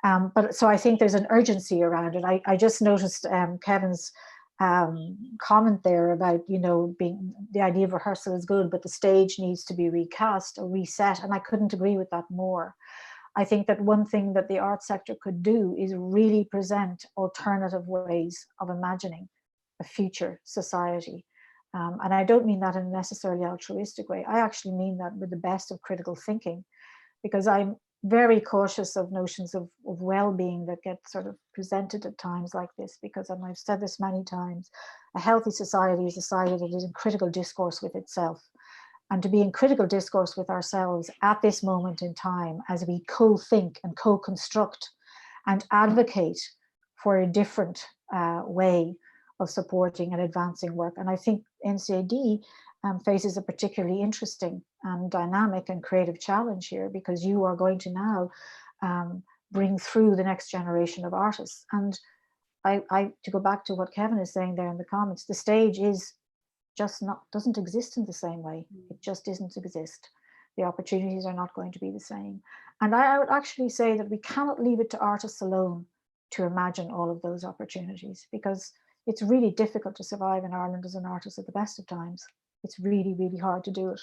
But so I think there's an urgency around it. I just noticed Kevin's comment there about, you know, being the idea of rehearsal is good, but the stage needs to be recast or reset, and I couldn't agree with that more. I think that one thing that the arts sector could do is really present alternative ways of imagining a future society. And I don't mean that in a necessarily altruistic way. I actually mean that with the best of critical thinking, because I'm very cautious of notions of well-being that get sort of presented at times like this, because, and I've said this many times, a healthy society is a society that is in critical discourse with itself. And to be in critical discourse with ourselves at this moment in time, as we co-think and co-construct and advocate for a different way of supporting and advancing work. And I think NCAD faces a particularly interesting and dynamic and creative challenge here, because you are going to now bring through the next generation of artists. And to go back to what Kevin is saying there in the comments, the stage is just doesn't exist in the same way. It just doesn't exist. The opportunities are not going to be the same. And I would actually say that we cannot leave it to artists alone to imagine all of those opportunities, because it's really difficult to survive in Ireland as an artist at the best of times. It's really, really hard to do it.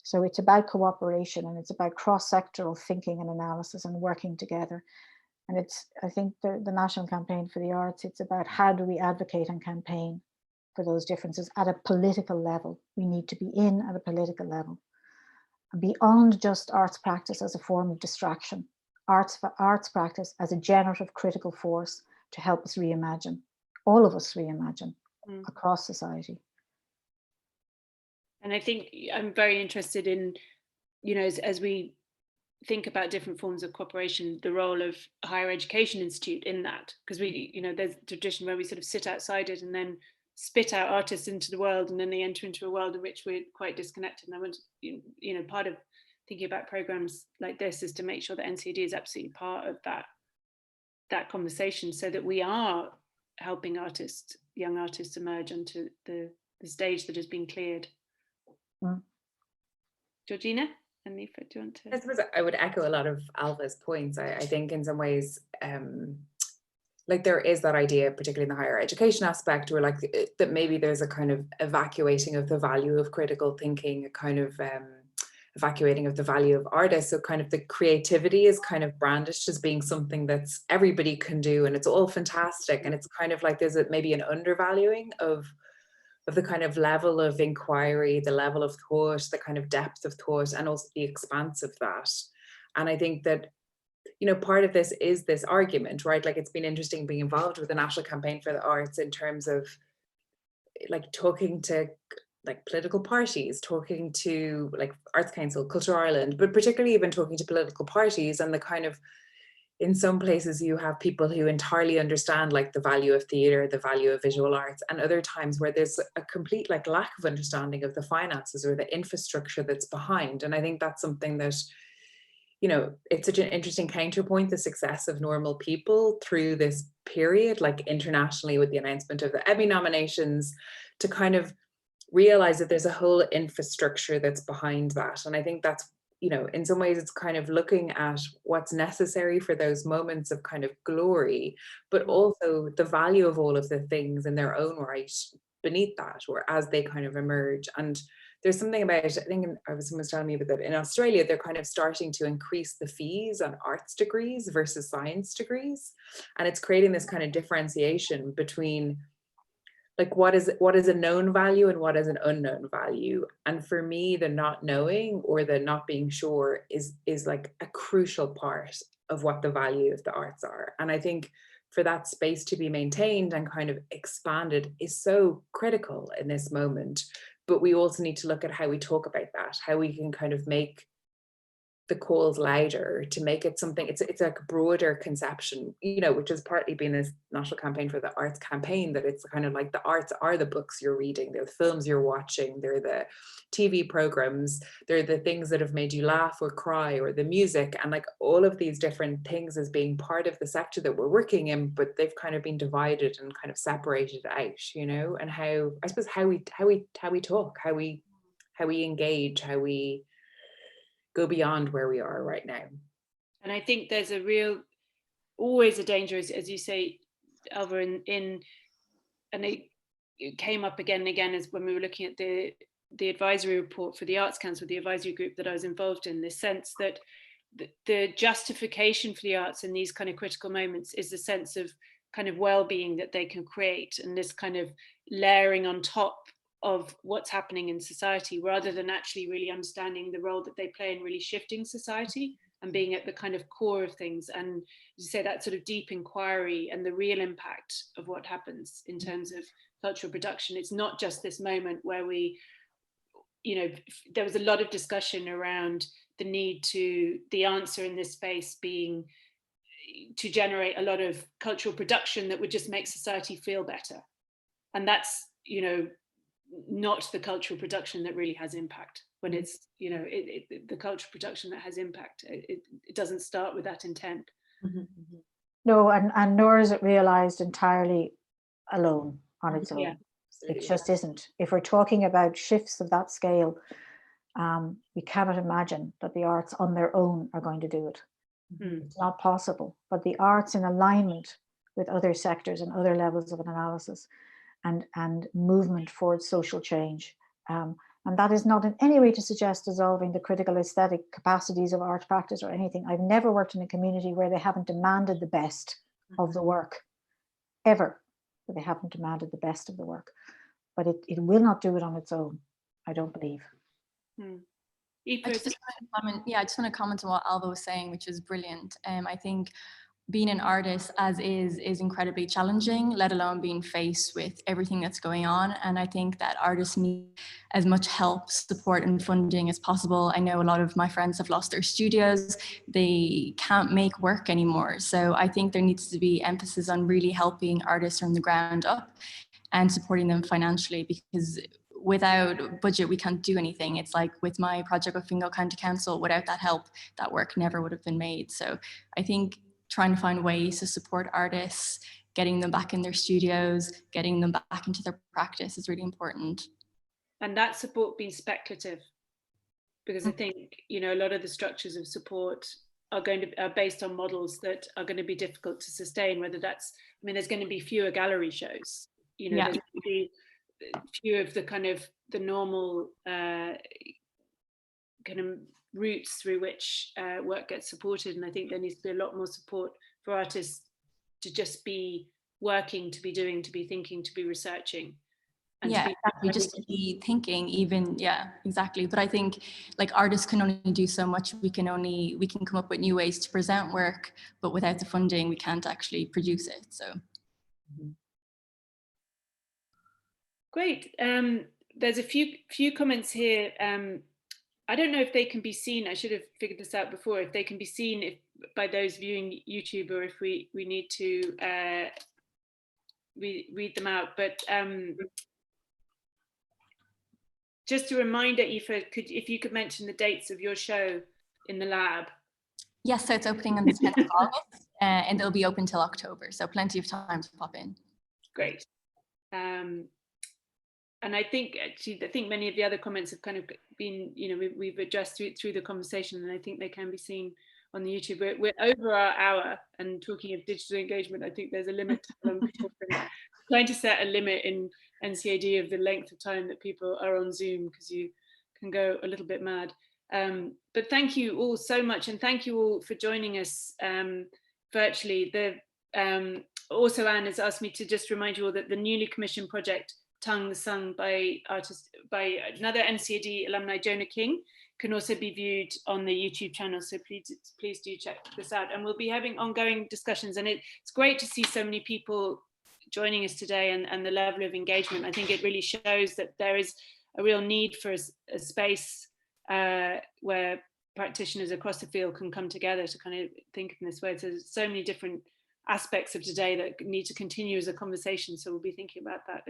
So it's about cooperation, and it's about cross-sectoral thinking and analysis and working together. And I think the National Campaign for the Arts, it's about how do we advocate and campaign for those differences at a political level. We need to be in at a political level, and beyond just arts practice as a form of distraction, arts practice as a generative critical force to help us reimagine, all of us reimagine across society. And I think I'm very interested in, you know, as we think about different forms of cooperation, the role of a higher education institute in that, because we, you know, there's a tradition where we sort of sit outside it and then spit out artists into the world, and then they enter into a world in which we're quite disconnected. And I want to, you know, part of thinking about programs like this is to make sure that NCAD is absolutely part of that conversation, so that we are helping young artists emerge onto the stage that has been cleared. Georgina and Aoife, do you want to? I suppose I would echo a lot of Ailbhe's points. I think in some ways, like there is that idea, particularly in the higher education aspect, where like that maybe there's a kind of evacuating of the value of critical thinking, a kind of evacuating of the value of artists. So kind of the creativity is kind of brandished as being something that's everybody can do, and it's all fantastic. And it's kind of like there's maybe an undervaluing of the kind of level of inquiry, the level of thought, the kind of depth of thought, and also the expanse of that. And I think that, you know, part of this is this argument, right? Like, it's been interesting being involved with the National Campaign for the Arts in terms of like talking to like political parties, talking to like Arts Council, Culture Ireland, but particularly even talking to political parties, and the kind of, in some places you have people who entirely understand like the value of theatre, the value of visual arts, and other times where there's a complete like lack of understanding of the finances or the infrastructure that's behind. And I think that's something that, you know, it's such an interesting counterpoint, the success of normal people through this period, like internationally with the announcement of the Emmy nominations, to kind of realize that there's a whole infrastructure that's behind that. And I think that's, you know, in some ways it's kind of looking at what's necessary for those moments of kind of glory, but also the value of all of the things in their own right beneath that, or as they kind of emerge. And there's something about, I think someone was telling me about that in Australia, they're kind of starting to increase the fees on arts degrees versus science degrees. And it's creating this kind of differentiation between like what is a known value and what is an unknown value. And for me, the not knowing or the not being sure is like a crucial part of what the value of the arts are. And I think for that space to be maintained and kind of expanded is so critical in this moment. But we also need to look at how we talk about that, how we can kind of make the calls louder, to make it something, it's like a broader conception, you know, which has partly been this National Campaign for the Arts campaign, that it's kind of like the arts are the books you're reading, they're the films you're watching, they're the TV programs, they're the things that have made you laugh or cry, or the music, and like all of these different things as being part of the sector that we're working in, but they've kind of been divided and kind of separated out, you know. And how, I suppose, how we talk, how we engage, how we go beyond where we are right now. And I think there's always a danger, as you say, Ailbhe, and it came up again and again as when we were looking at the advisory report for the Arts Council, the advisory group that I was involved in, the sense that the justification for the arts in these kind of critical moments is the sense of kind of well-being that they can create, and this kind of layering on top of what's happening in society, rather than actually really understanding the role that they play in really shifting society and being at the kind of core of things. And as you say, that sort of deep inquiry and the real impact of what happens in terms of cultural production. It's not just this moment where we, you know, there was a lot of discussion around the need to, the answer in this space being to generate a lot of cultural production that would just make society feel better. And that's, you know, not the cultural production that really has impact. When it's, you know, the cultural production that has impact, it doesn't start with that intent. Mm-hmm. No, and nor is it realized entirely alone on its own. Yeah, it just isn't. If we're talking about shifts of that scale, we cannot imagine that the arts on their own are going to do it. Mm-hmm. It's not possible. But the arts in alignment with other sectors and other levels of an analysis and movement towards social change. And that is not in any way to suggest dissolving the critical aesthetic capacities of art practice or anything. I've never worked in a community where they haven't demanded the best of the work, ever, where they haven't demanded the best of the work. But it will not do it on its own, I don't believe. I just want to comment on what Ailbhe was saying, which is brilliant. I think being an artist as is incredibly challenging, let alone being faced with everything that's going on. And I think that artists need as much help, support and funding as possible. I know a lot of my friends have lost their studios. They can't make work anymore. So I think there needs to be emphasis on really helping artists from the ground up and supporting them financially, because without budget, we can't do anything. It's like with my project with Fingal County Council, without that help, that work never would have been made. So I think trying to find ways to support artists, getting them back in their studios, getting them back into their practice is really important. And that support being speculative, because I think, you know, a lot of the structures of support are based on models that are going to be difficult to sustain, whether that's, I mean, there's going to be fewer gallery shows, you know, there's going to be few of the kind of the normal kind of routes through which work gets supported. And I think there needs to be a lot more support for artists to just be working, to be doing, to be thinking, to be researching. And yeah, exactly. Just to be thinking, even, yeah, exactly. But I think like artists can only do so much. We can come up with new ways to present work, but without the funding, we can't actually produce it. So. Great. There's a few comments here. I don't know if they can be seen. I should have figured this out before. If they can be seen by those viewing YouTube, or if we need to read them out. But just a reminder, Aoife, if you could mention the dates of your show in the lab. Yes, so it's opening on the 10th of August, and it'll be open till October. So plenty of time to pop in. Great. And I think many of the other comments have kind of been, we've addressed through the conversation, and I think they can be seen on the YouTube. We're over our hour, and talking of digital engagement, I think there's a limit to how long people can, trying to set a limit in NCAD of the length of time that people are on Zoom, because you can go a little bit mad. But thank you all so much, and thank you all for joining us virtually. Also, Anne has asked me to just remind you all that the newly commissioned project Tongue the Sung by another NCAD alumni, Jonah King, can also be viewed on the YouTube channel. So please do check this out. And we'll be having ongoing discussions. And it's great to see so many people joining us today, and the level of engagement. I think it really shows that there is a real need for a space where practitioners across the field can come together to kind of think in this way. So there's so many different aspects of today that need to continue as a conversation. So we'll be thinking about that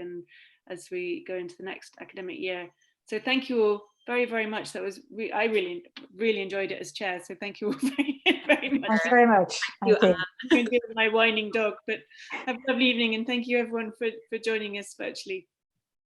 as we go into the next academic year. So thank you all very, very much. That was I really, really enjoyed it as chair. So thank you all very, very much. Thanks very much. Thank you. I'm going to deal with my whining dog, but have a lovely evening, and thank you everyone for joining us virtually.